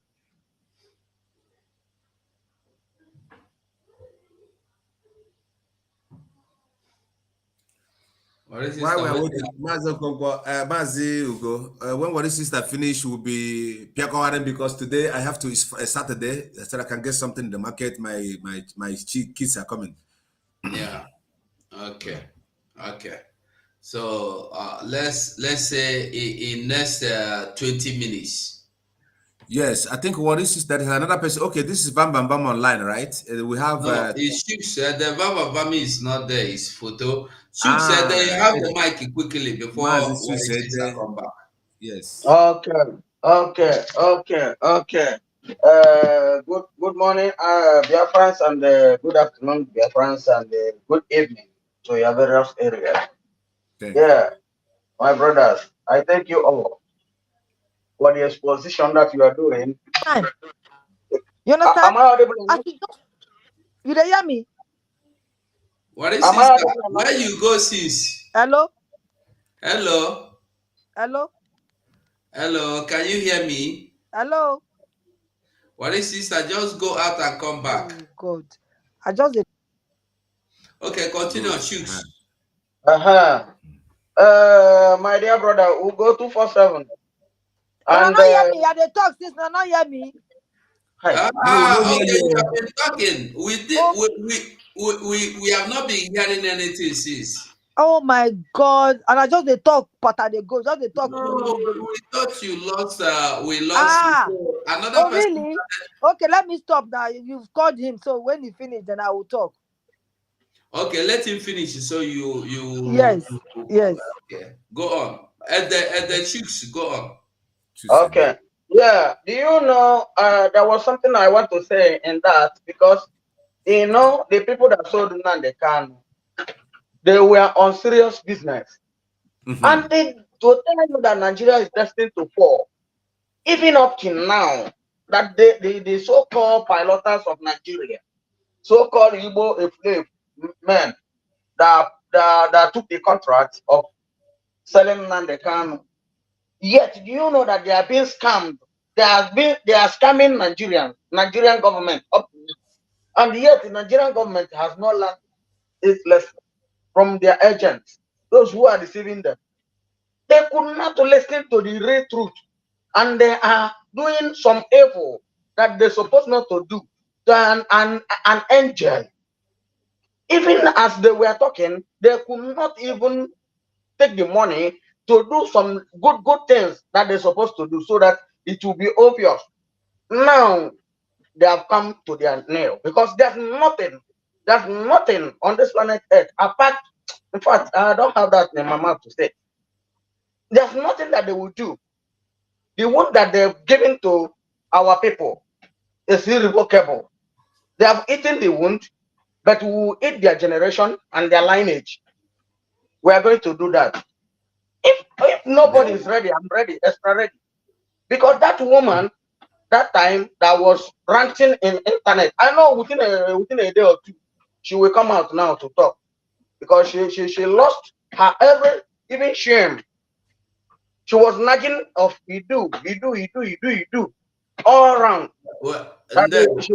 While we are waiting, Mazi Ugo, when what is sister finish will be Piakowaden, because today I have to, it's Saturday, so I can get something in the market. My kids are coming. Yeah. Okay. So let's say in next 20 minutes. Yes, I think what is that is another person. Okay, this is Bam Bam Bam online, right? We have. No, Shuk said the Baba Bami is not there. His photo. Shuk said they have the mic quickly before Mazi said, come back. Yes. Okay. Good morning, Biafrans, and good afternoon, Biafrans, and good evening to your various areas. Yeah, my brothers, I thank you all for the exposition that you are doing. You understand? Am I audible? You hear me? What is this? Where you go, sis? Hello? Hello? Can you hear me? Hello? What is sister? Just go out and come back. Oh God. I just Okay, continue, Shooks. My dear brother, we'll go 247. And not hear me. I dey talk since not hear me. Okay, you have been talking. We have not been hearing anything since. Oh my God! And I just they talk, but I they go. Just they talk. No, we thought you lost. We lost. Another person. Really? Okay, let me stop now. You've called him, so when he finish, then I will talk. Okay, let him finish. So you. Yes. Okay, go on. At the Chicks, go on. Okay. Yeah. Do you know? There was something I want to say in that, because you know the people that sold Nnamdi Kanu, they were on serious business, and they to tell you that Nigeria is destined to fall, even up till now. That the so-called piloters of Nigeria, so-called Igbo men that took the contract of selling Nnamdi Kanu. Yet, do you know that they are being scammed? They are scamming Nigerian government up, and yet the Nigerian government has not learned its lesson from their agents, those who are deceiving them. They could not listen to the real truth, and they are doing some evil that they're supposed not to do to an angel. Even as they were talking, they could not even take the money to do some good things that they're supposed to do, so that it will be obvious. Now they have come to their nail, because there's nothing on this planet Earth apart. In fact, I don't have that in my mouth to say. There's nothing that they will do. The wound that they've given to our people is irrevocable. They have eaten the wound, but we will eat their generation and their lineage. We are going to do that. If nobody is ready, I'm ready, extra ready. Because that woman, that time, that was ranting in internet, I know within a day or two, she will come out now to talk, because she lost her even shame. She was nagging of you do all around. She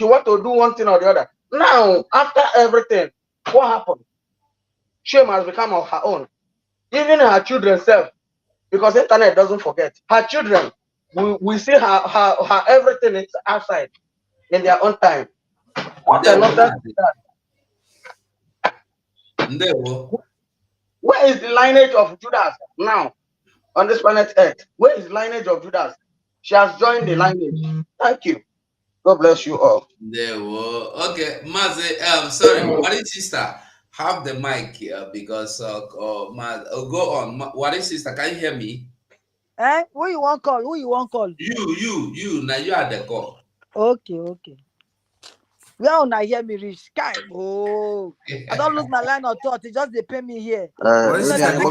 want to do one thing or the other. Now, after everything, what happened? Shame has become of her own. Even her children self, because internet doesn't forget. Her children, we see her everything is outside in their own time. What a nonsense is that? Where is the lineage of Judas now on this planet Earth? Where is the lineage of Judas? She has joined the lineage. Thank you. God bless you all. There were okay, Mazi. Sorry, what is sister? Have the mic here, because go on. What is sister? Can you hear me? Who you want call? You. Now you are the call. Okay. Well, now hear me reach sky. Oh, I don't lose my line of thought. It just they pay me here. I said.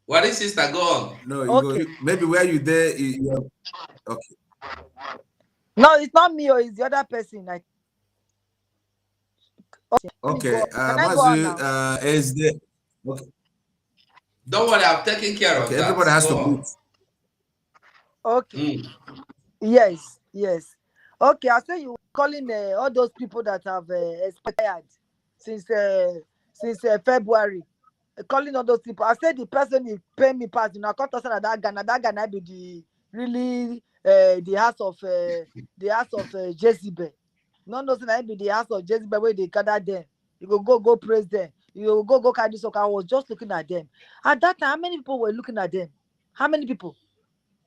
What is sister? Go on. No, you go. Maybe where you there? Okay. No, it's not me, or it's the other person. Okay, Can I go on now? Mazu, is the okay? Don't worry, I'm taking care of Okay, that. everybody has Go to on. put. Okay. Yes. Okay, I say you calling all those people that have expired since February. Calling all those people. I said the person is paying me pass. I can't say that Ghana be the really the house of Jezebel. No, say be the house of Jezebel where they gather them. You go praise them. You go carry this. I was just looking at them. At that time, how many people were looking at them? How many people?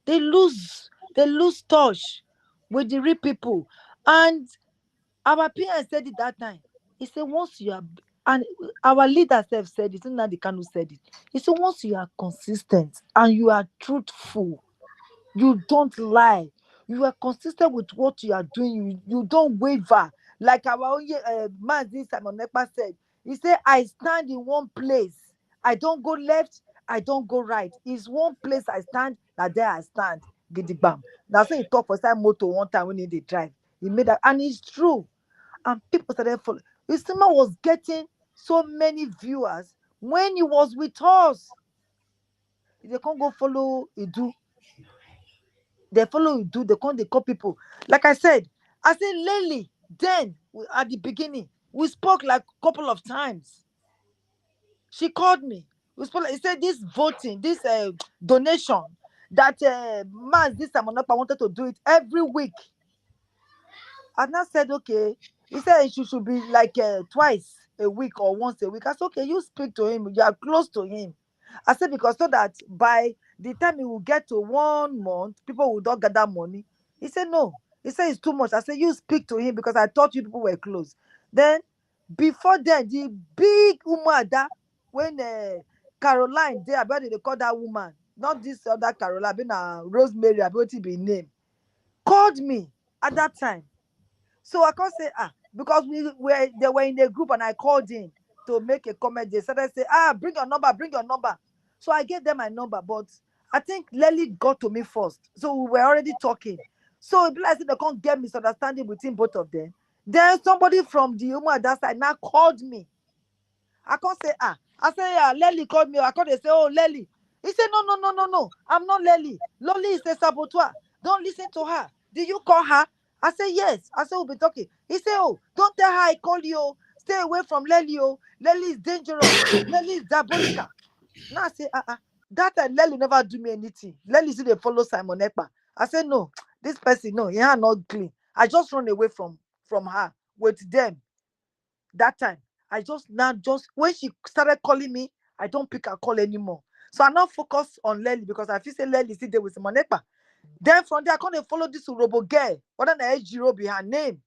They lose touch with the real people. And our parents said it that time. He said, once you are, and our leaders have said it, Nnamdi Kanu said it. He said, once you are consistent and you are truthful, you don't lie, you are consistent with what you are doing, you don't waver. Like our own man, this Simon Ekpa said, he said, I stand in one place. I don't go left, I don't go right. It's one place I stand, that there I stand. Gidigbam. That's why he talked for some motor one time when he did drive. He made that, and it's true. And people started following. His man was getting so many viewers when he was with us. They can't go follow Idu. They follow Idu. They call people. Like I said lately, then at the beginning, we spoke like a couple of times. She called me. We spoke. He said this voting, this donation that man, this time I wanted to do it every week. I now said, okay. He said it should be like twice a week or once a week. I said, okay, you speak to him. You are close to him. I said, because so that by the time he will get to 1 month, people will not gather money. He said, no. He said, it's too much. I said, you speak to him because I thought you people were close. Then, before then, the big Umada, when Caroline, they call that woman, not this other Caroline, been Rosemary, I be name, called me at that time. So I can't say because they were in a group and I called in to make a comment. They started say, bring your number. So I gave them my number, but I think Lely got to me first. So we were already talking. So it like they can't get misunderstanding between both of them. Then somebody from the Umu that side now called me. I can't say I say Lely called me. I can't say, oh Lely. He said, no. I'm not Lely. Loli is a saboteur. Don't listen to her. Did you call her? I said, yes. I said, we'll be talking. He said, oh, don't tell her I called you. Stay away from Lely. Lely is dangerous. Lely is diabolical. Now I say, that time Lely never do me anything. Lely see they follow Simon Ekpa. I said, no, this person, no, he are not clean. I just run away from her with them. That time, when she started calling me, I don't pick her call anymore. So I now focus on Lely because I feel say Lely see there with Simon Ekpa. Then from there, I can't follow this Robo girl. What than the Ejiro be her name?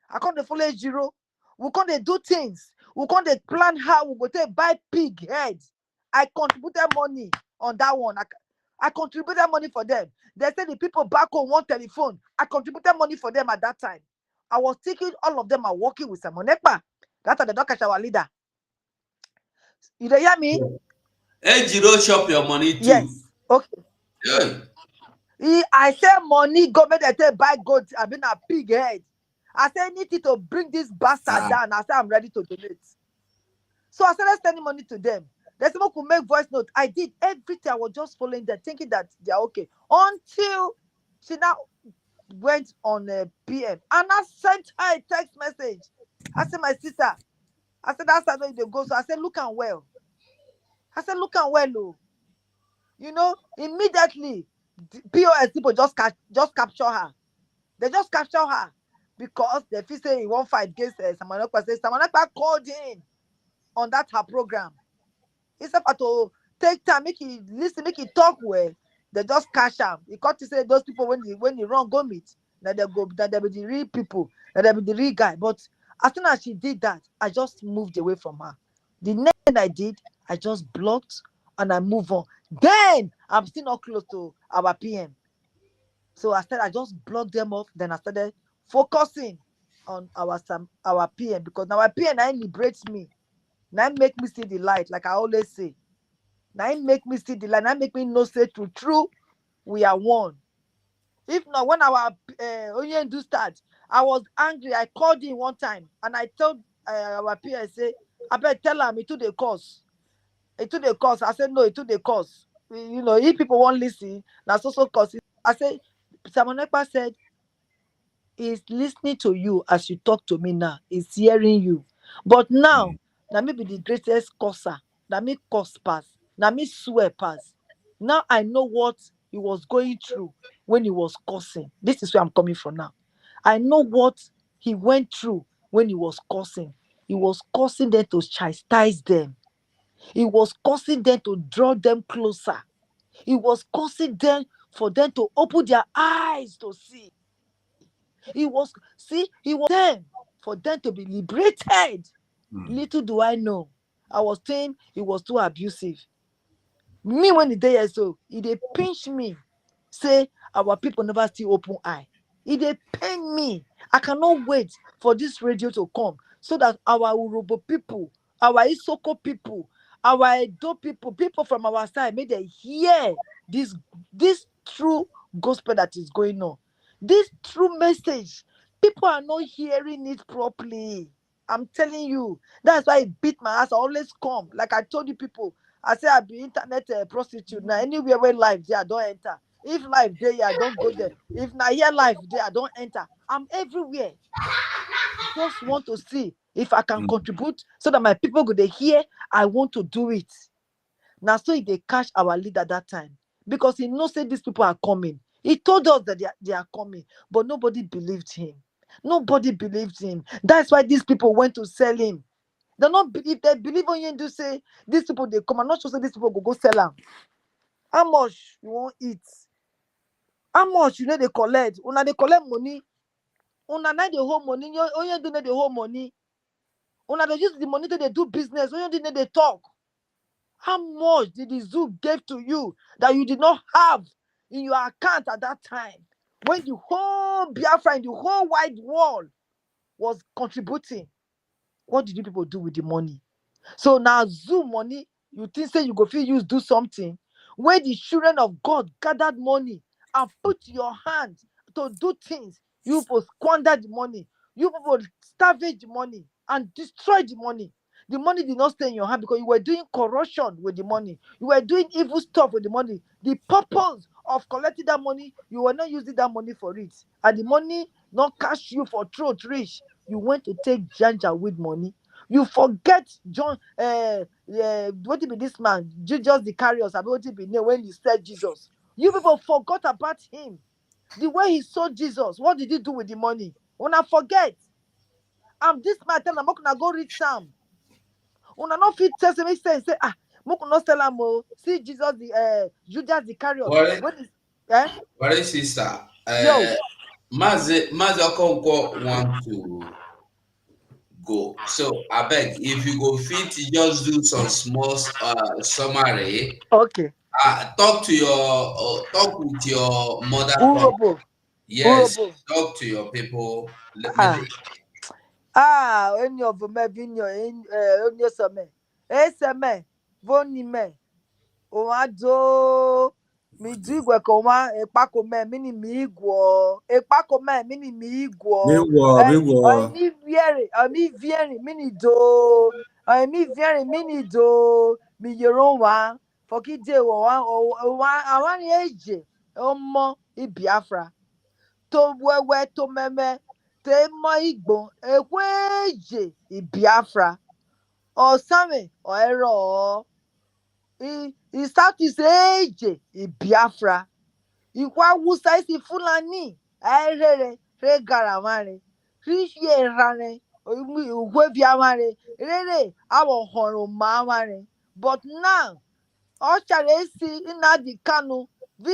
I can't follow Ejiro. We can't do things. We can't plan how we go to buy pig heads. I contributed money on that one. I contributed money for them. They said the people back home want telephone. I contributed money for them at that time. I was thinking all of them are working with Simon Ekpa. That's the doctor our leader. You don't hear me? Ejiro shop your money too. Yes. Okay. Yeah. I said money government they say buy goat. I've been a pig head. I said anything to bring this bastard down. I said I'm ready to donate. So I started sending money to them. There's someone who make voice note. I did everything. I was just following them, thinking that they're okay. Until she now went on PM and I sent her a text message. I said, my sister. I said, that's how they go. So I said, look and well. Oh. You know, immediately POS people just capture her. They just capture her because they feel say he won't fight against Simon Ekpa. Simon Ekpa called in on that her program. Instead of to take time, make he listen, make he talk well. They just cash him. He got to say those people when he run go meet. That they be the real people, that they be the real guy. But as soon as she did that, I just moved away from her. The next thing I did, I just blocked and I move on. Then I'm still not close to our PM. So I just blocked them off. Then I started focusing on our PM because now our PM now liberates me. Now make me see the light, like I always say. Now make me see the light. Now make me know say true. We are one. If not, when our Onion do start, I was angry. I called him one time and I told our PSA, I better tell him it took the course. It took the course. I said, no, it took the course. You know, if people won't listen, that's also course. I said, Simon Ekpa said, he's listening to you as you talk to me now. He's hearing you. But now, that may be the greatest causer. That me curse pass. That me swear pass. Now I know what he was going through when he was cursing. This is where I'm coming from now. I know what he went through when he was cursing. He was cursing them to chastise them. He was causing them to draw them closer. He was causing them for them to open their eyes to see. He was them for them to be liberated. Little do I know, I was saying he was too abusive. Me when the day so, he dey pinch me, say our people never see open eye. He dey pain me. I cannot wait for this radio to come so that our Urobo people, our Isoko people, our Edo people, people from our side, may they hear this true gospel that is going on. This true message. People are not hearing it properly. I'm telling you. That's why it beat my ass. I always come. Like I told you people, I say I be internet prostitute. Now anywhere where live there, I don't enter. If live there, I don't go there. If now here live there, I don't enter. I'm everywhere. Just want to see if I can contribute so that my people go they hear. I want to do it. Now so they catch our leader that time because he knows that these people are coming. He told us that they are coming, but nobody believed him. Nobody believed him. That's why these people went to sell him. They not if they believe on you, do say these people they come. I'm not sure say these people go sell them. How much you want eat? How much you know they collect? Una they collect money. Una not the whole money. You only do the whole money. Una they use the money that they do business. Only do they talk. How much did the zoo give to you that you did not have in your account at that time when the whole Biafra and the whole wide world was contributing? What did you people do with the money? So now zoo money, you think say you go feel use do something where the children of God gathered money and put your hand to do things. You people squander the money. You people starvage the money and destroy the money. The money did not stay in your hand because you were doing corruption with the money. You were doing evil stuff with the money. The purpose of collecting that money, you were not using that money for it. And the money not cash you for throat rich. You went to take Janja with money. You forget John, what be this man? Jesus the carriers, about to be name when you said Jesus. You people forgot about him. The way he saw Jesus, what did he do with the money? When I forget, I'm this man, I'm not gonna go read Sam. When I not fit test me say, I'm not tell him, see Jesus the Judas the carrier. What is sister? Mazi Okonkwo want to go. So I beg if you go fit, just do some small summary. Okay. Talk with your mother tongue. Yes, talk to your people. Any of them only some voni me o mi digwe ko wa epako me mini mi igwo epako me mini mi igwo mi viere mini do mini do mi yeron wa fokide wo wa awani eje omo Biafra to wewe to meme te mo igbo ekweje Biafra osame o ero Southeast eje Biafra ikwa wusa isi Fulani erere re garamare rishie rane ugwe biamare rere awo horo mamare. But now ochare esi Nnamdi Kanu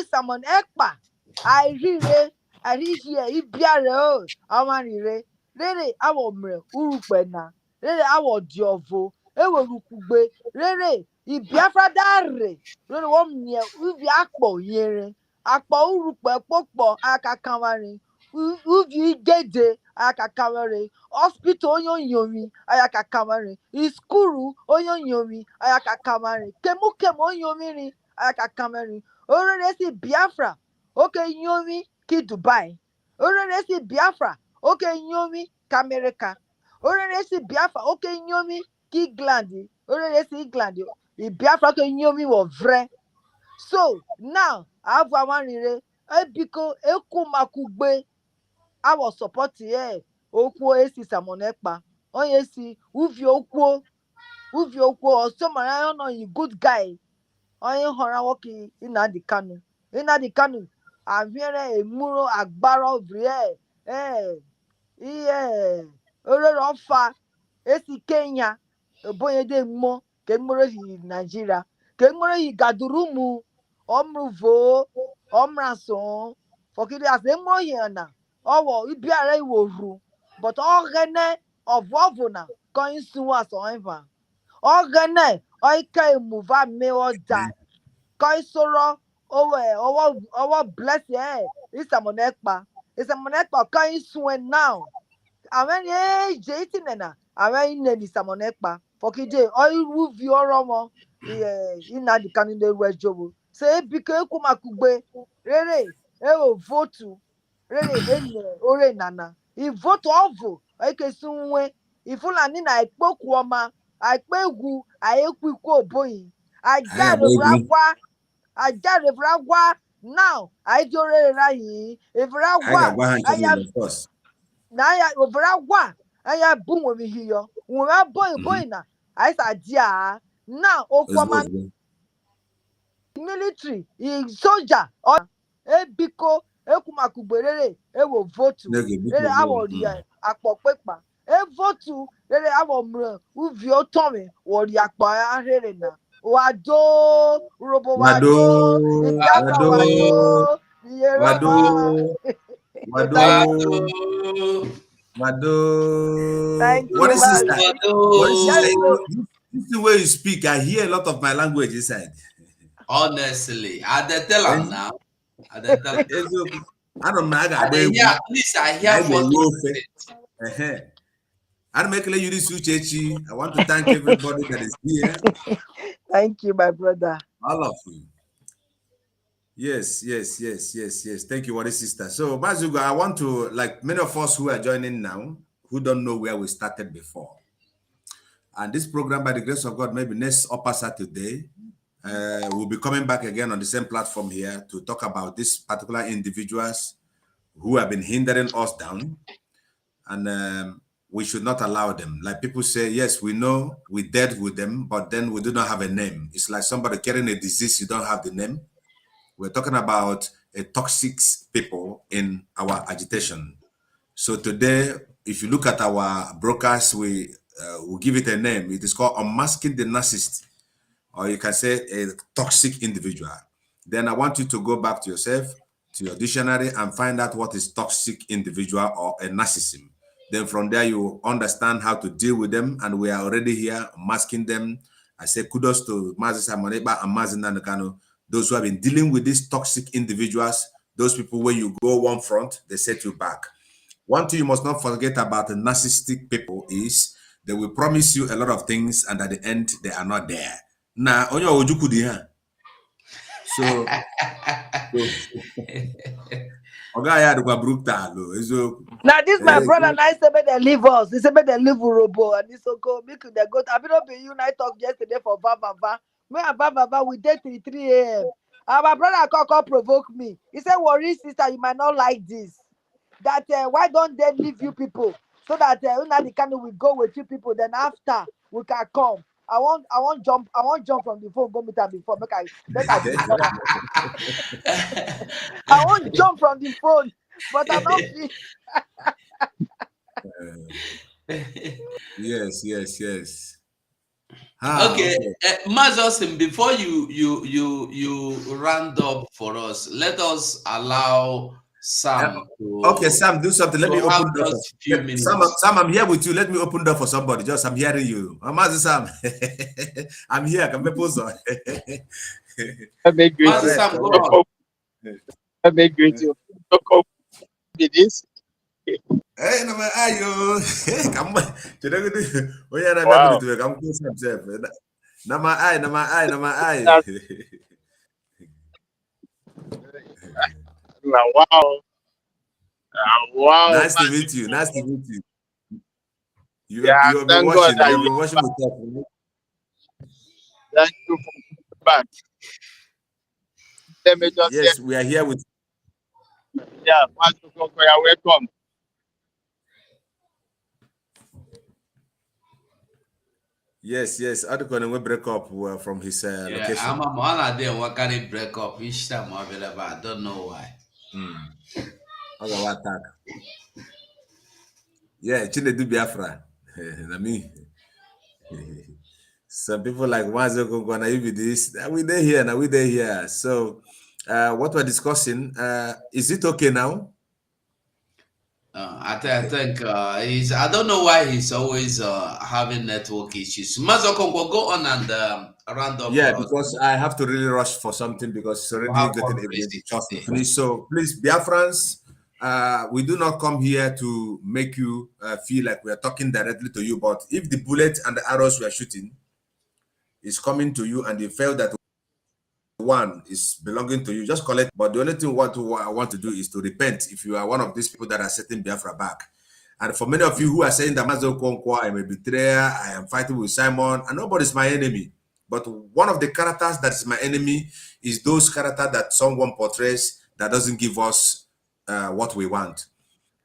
Simon Ekpa arire arishie ibiare o amarire rere awo mre urupena rere awo diovo ewerukugbe rere Biafra dare rere won mie uvi akpo yere akpo urukpe popo akakanware uvi gede akakanware hospital onyoyomi ayakakanware iskuru onyoyomi ayakakanware kemu onyomi ri ayakakanware orere si Biafra oke yomi ki Dubai. Orere si Biafra, okay nyomi ka America. Orere si Biafra, okay nyomi ki England. Orere si England. I Biafra ke nyomi wo vre. So now I have one rire. Ebiko ekumakugbe. I was supporting here. Okwo esi samonekpa. Onye si uvi okwo osomara no you good guy. Onye hora woki Nnamdi Kanu. Nnamdi Kanu aviere emuro agbara ovrie. Orere ofa esi Kenya. Bonye de mo ke moro hi Nigeria. Ke moro hi gadurumu omruvo omrason. Fokidi as emo here na. Owo ibiara iworu. But ogene of wovuna going soon as over. Ogene oika muva me or die. Koi soro owo bless ye. It's a monekpa. It's a monekpa koi soon now. Awen jeti nena. Awen neni samonekpa. Fokide oi move your romo. Nnamdi Kanu de wejobo. Say bike kumakugbe. Rere votu. Rere ore nana. I vote ovo. Eke sunwe. Ifulani na ikpoku ọma. Aikpegwu. Aikwiku oboyi. Ajarevrakwa. Now. Aijore rayi. Evrakwa. Na ya ovrakwa. Aya bunwe mihiyo. Unwe boy na. Aisa dia. Now okwama military. Soldier. Ebiko. Ekumakugberere. Ewo votu. Rere awo ria. Akpokpepa. Votu. Rere awo mre. Uvi otome. Wori akpa arere na. Wado. Robo wado. Ibiafra wado. Wado. Thank What you, is this? What is yes, this? This is the way you speak. I hear a lot of my language inside. Honestly, I tell them now. I don't know. At least I hear I'm making you this Uchechi. I want to thank everybody that is here. Thank you, my brother. All of you. Yes. Thank you, what is sister. So, Mazugo, I want to, like many of us who are joining now, who don't know where we started before. And this program, by the grace of God, maybe next upper Saturday, we'll be coming back again on the same platform here to talk about these particular individuals who have been hindering us down. And we should not allow them. Like people say, yes, we know we dealt with them, but then we do not have a name. It's like somebody carrying a disease, you don't have the name. We're talking about a toxic people in our agitation. So today, if you look at our broadcast, we give it a name. It is called Unmasking the Narcissist, or you can say a toxic individual. Then I want you to go back to yourself, to your dictionary, and find out what is toxic individual or a narcissism. Then from there, you understand how to deal with them. And we are already here masking them. I say kudos to Mazis Amoneba and Mazin Nanakano, those who have been dealing with these toxic individuals. Those people, when you go one front, they set you back. One thing you must not forget about the narcissistic people is they will promise you a lot of things, and at the end, they are not there. Now, on your Ojukudi, so now this my brother and I said they leave us. He said they leave Robo and this so go make they go. I don't be you and I talked yesterday for Baba. Me and Baba we did till 3 a.m. And my brother Koko provoke me. He said, "Worry, sister, you might not like this. That why don't they leave you people so that Nnamdi Kanu will go with you people? Then after we can come. I want jump from the phone. Go meet her before. Make I I won't jump from the phone, but I don't feel. Yes. Okay, Mazosim, before you round up for us, let us allow Sam. Okay, Sam, do something. Let me open door. Sam, I'm here with you. Let me open door for somebody. Just I'm hearing you. Sam. I'm here. Can propose? I may greet you. Sam, go on. I may greet you. Bigins. Hey, no man, ayo. Come on. Oh yeah, Wow. I'm close himself. Nama eye. Now, wow. Wow. Nice to meet you. Nice to meet you. You Yeah, have been thank God watching. that You have you been are watching back. with us. Thank you for coming back. Let me just say, Yes, we are here with. yeah, Master Koko, you're welcome. Yes, yes. Adukone will break up from his location. I'm on a day what can it break up each time available. I don't know why. Other attack. Yeah, Chinedu Biafra. I mean, some people like Mazo Koko, now you be this. Now we there here. Now we there here. So, what we're discussing, is it okay now? I think he's. I don't know why he's always having network issues. Mazoko, go on and round up Yeah, for us. because I have to really rush for something because it's already getting a finish. So please, Biafrans, we do not come here to make you feel like we are talking directly to you. But if the bullet and the arrows we are shooting is coming to you and you feel that one is belonging to you, just collect. But the only thing I want to do is to repent if you are one of these people that are setting Biafra back. And for many of you who are saying that Mazo Konkwa, I am a betrayer, I am fighting with Simon, and nobody's my enemy. But one of the characters that is my enemy is those characters that someone portrays that doesn't give us what we want.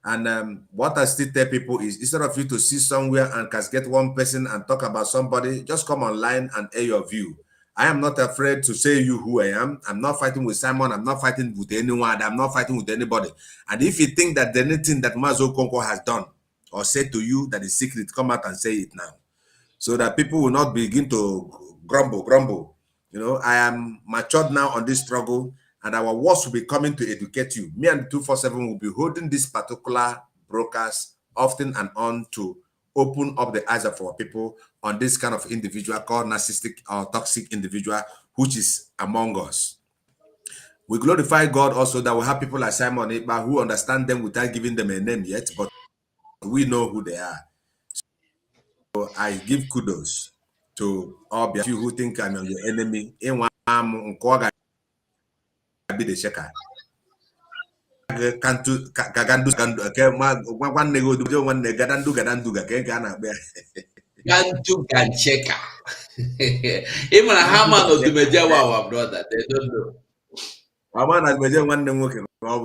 And what I still tell people is, instead of you to see somewhere and casket one person and talk about somebody, just come online and air your view. I am not afraid to say you who I am. I'm not fighting with Simon. I'm not fighting with anyone. I'm not fighting with anybody. And if you think that anything that Mazo Konko has done or said to you that is secret, come out and say it now, so that people will not begin to grumble. You know, I am matured now on this struggle, and our words will be coming to educate you. Me and 247 will be holding this particular broadcast often and on to open up the eyes of our people on this kind of individual called narcissistic or toxic individual, which is among us. We glorify God also that we have people like Simon Ekpa who understand them without giving them a name yet, but we know who they are. So I give kudos to all of you who think I'm your enemy. Be the checker. Gantu Gancheka. Even a hammer or to Mejawa, our brother, they don't know.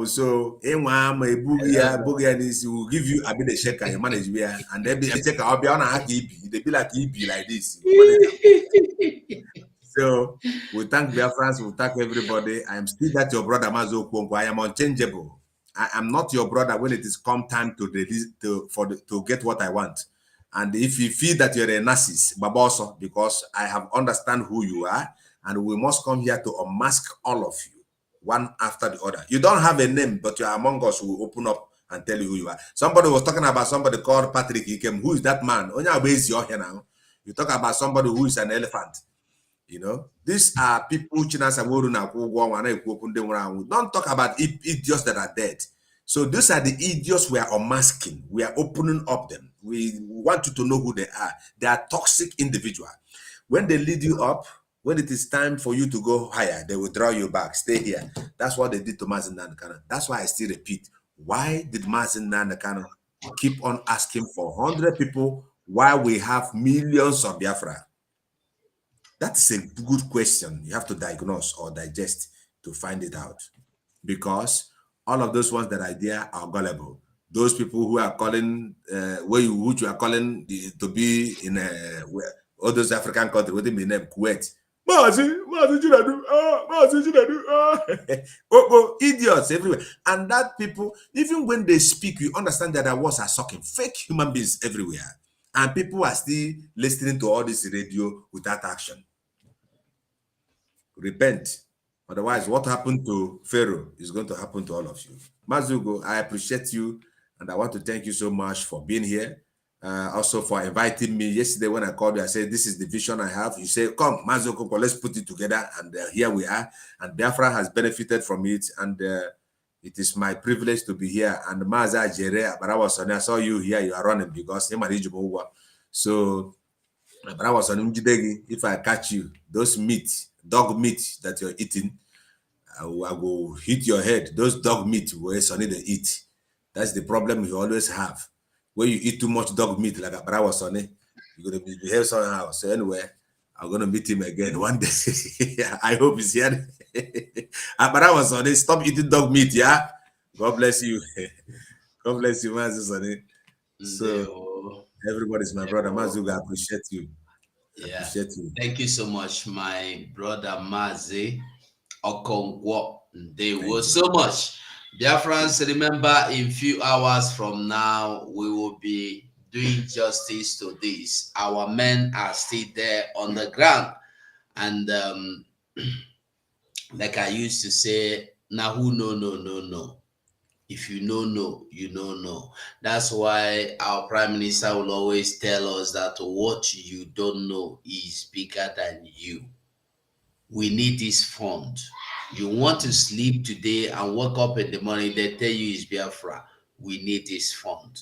So will give you a bit of checker, you manage where, and then be a checker. I'll be on a happy, they be like EP like this. So we thank Biafrans, we thank everybody. I am still that your brother Mazo Kwonko. I am unchangeable. I am not your brother when it is come time to release to get what I want. And if you feel that you're a narcissist, Baboso, because I have understand who you are, and we must come here to unmask all of you, one after the other. You don't have a name, but you are among us. We will open up and tell you who you are. Somebody was talking about somebody called Patrick Ikem. Who is that man? You talk about somebody who is an elephant. You know, these are people. Don't talk about idiots that are dead. So these are the idiots we are unmasking. We are opening up them. We want you to know who they are. They are toxic individuals. When they lead you up, when it is time for you to go higher, they will draw you back. Stay here. That's what they did to Mazen Nandekano. That's why I still repeat. Why did Mazen Nandekano keep on asking for 100 people while we have millions of Biafra? That's a good question. You have to diagnose or digest to find it out. Because all of those ones that are there are gullible. Those people who are calling, which you are calling to be in all those African countries, what they may name Kuwait. Idiots everywhere. And that people, even when they speak, you understand that their words are sucking. Fake human beings everywhere. And people are still listening to all this radio without action. Repent. Otherwise, what happened to Pharaoh is going to happen to all of you. Mazugo, I appreciate you, and I want to thank you so much for being here. Also for inviting me. Yesterday when I called you, I said, this is the vision I have. You say, come, Mazugo, let's put it together. And here we are. And Biafra has benefited from it. And it is my privilege to be here. And Maza Jere, but I saw you here. You are running because so, but I was on Umjidegi. If I catch you, those meat, dog meat that you're eating, I will hit your head. Those dog meat where Sonny they eat. That's the problem you always have. When you eat too much dog meat, like Abara was on it, you're going to behave somehow. So anyway, I'm going to meet him again one day. I hope he's here. Abara was on it. Stop eating dog meat, yeah? God bless you. God bless you, Mazu. So everybody's my brother. Mazu, I appreciate you. Yeah. Appreciate you. Thank you so much, my brother Mazi Okonkwo. They were so much. Dear friends, remember in few hours from now, we will be doing justice to this. Our men are still there on the ground. And like I used to say, now who no. If you know, you know. That's why our Prime Minister will always tell us that what you don't know is bigger than you. We need this fund. You want to sleep today and wake up in the morning, they tell you it's Biafra. We need this fund.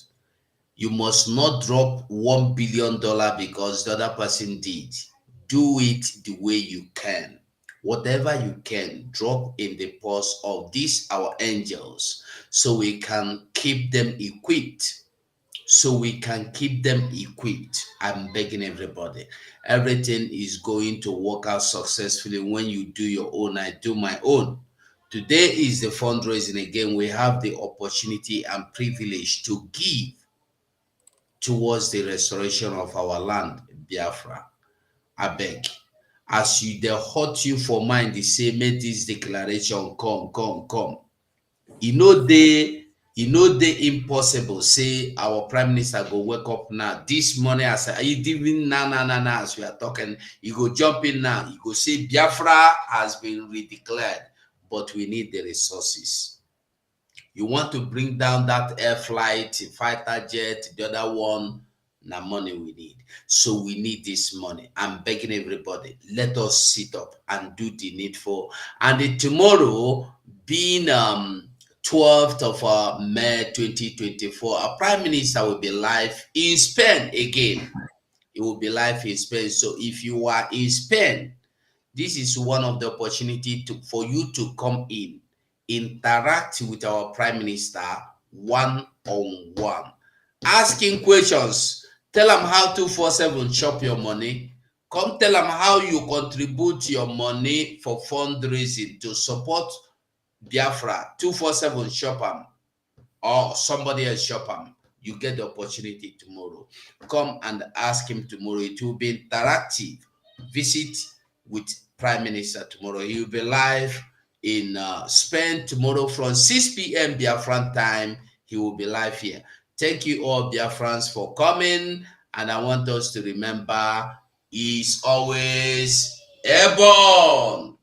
You must not drop $1 billion because the other person did. Do it the way you can. Whatever you can, drop in the purse of these our angels so we can keep them equipped. I'm begging everybody. Everything is going to work out successfully when you do your own. I do my own. Today is the fundraising again. We have the opportunity and privilege to give towards the restoration of our land, Biafra. I beg. As you they hurt you for mind, they say, make this declaration come. You know the impossible. Say our Prime Minister go wake up now. This morning, I say, you even now, as we are talking, you go jump in now. You go say Biafra has been redeclared, but we need the resources. You want to bring down that air flight, fighter jet, the other one, now money we need. So we need this money. I'm begging everybody, let us sit up and do the needful. And tomorrow, being 12th of May 2024, our Prime Minister will be live in Spain again. It will be live in Spain. So if you are in Spain, this is one of the opportunity for you to come in, interact with our Prime Minister one-on-one, asking questions. Tell them how 247 chop your money. Come tell them how you contribute your money for fundraising to support Biafra. 247 shop them or somebody else shop them. You get the opportunity tomorrow. Come and ask him tomorrow. It will be interactive. Visit with Prime Minister tomorrow. He will be live in Spain tomorrow from 6 p.m. Biafran time. He will be live here. Thank you all, Biafrans, for coming. And I want us to remember, he's always airborne.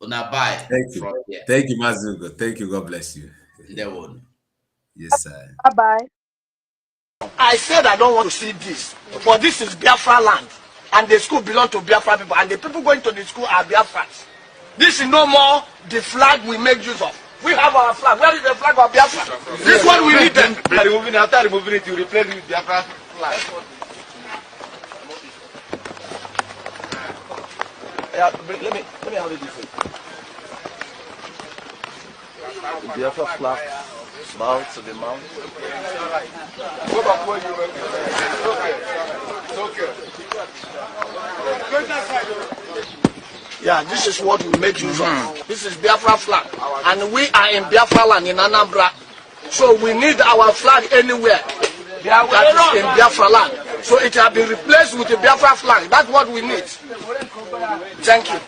Bye. Thank you. Thank you, Mazugo. Thank you. God bless you. Yes, sir. Bye-bye. I said I don't want to see this, but this is Biafra land. And the school belongs to Biafra people. And the people going to the school are Biafrans. This is no more the flag we make use of. We have our flag. Where is the flag of Biafra? This one we need them. After removing it, you replace it with Biafra flag. Yeah, let me handle this thing. The Biafra flag, mount to the mount. Go back where you were. It's okay. Yeah, this is what we make use of. This is Biafra flag. And we are in Biafra land in Anambra. So we need our flag anywhere that is in Biafra land. So it has been replaced with the Biafra flag. That's what we need. Thank you.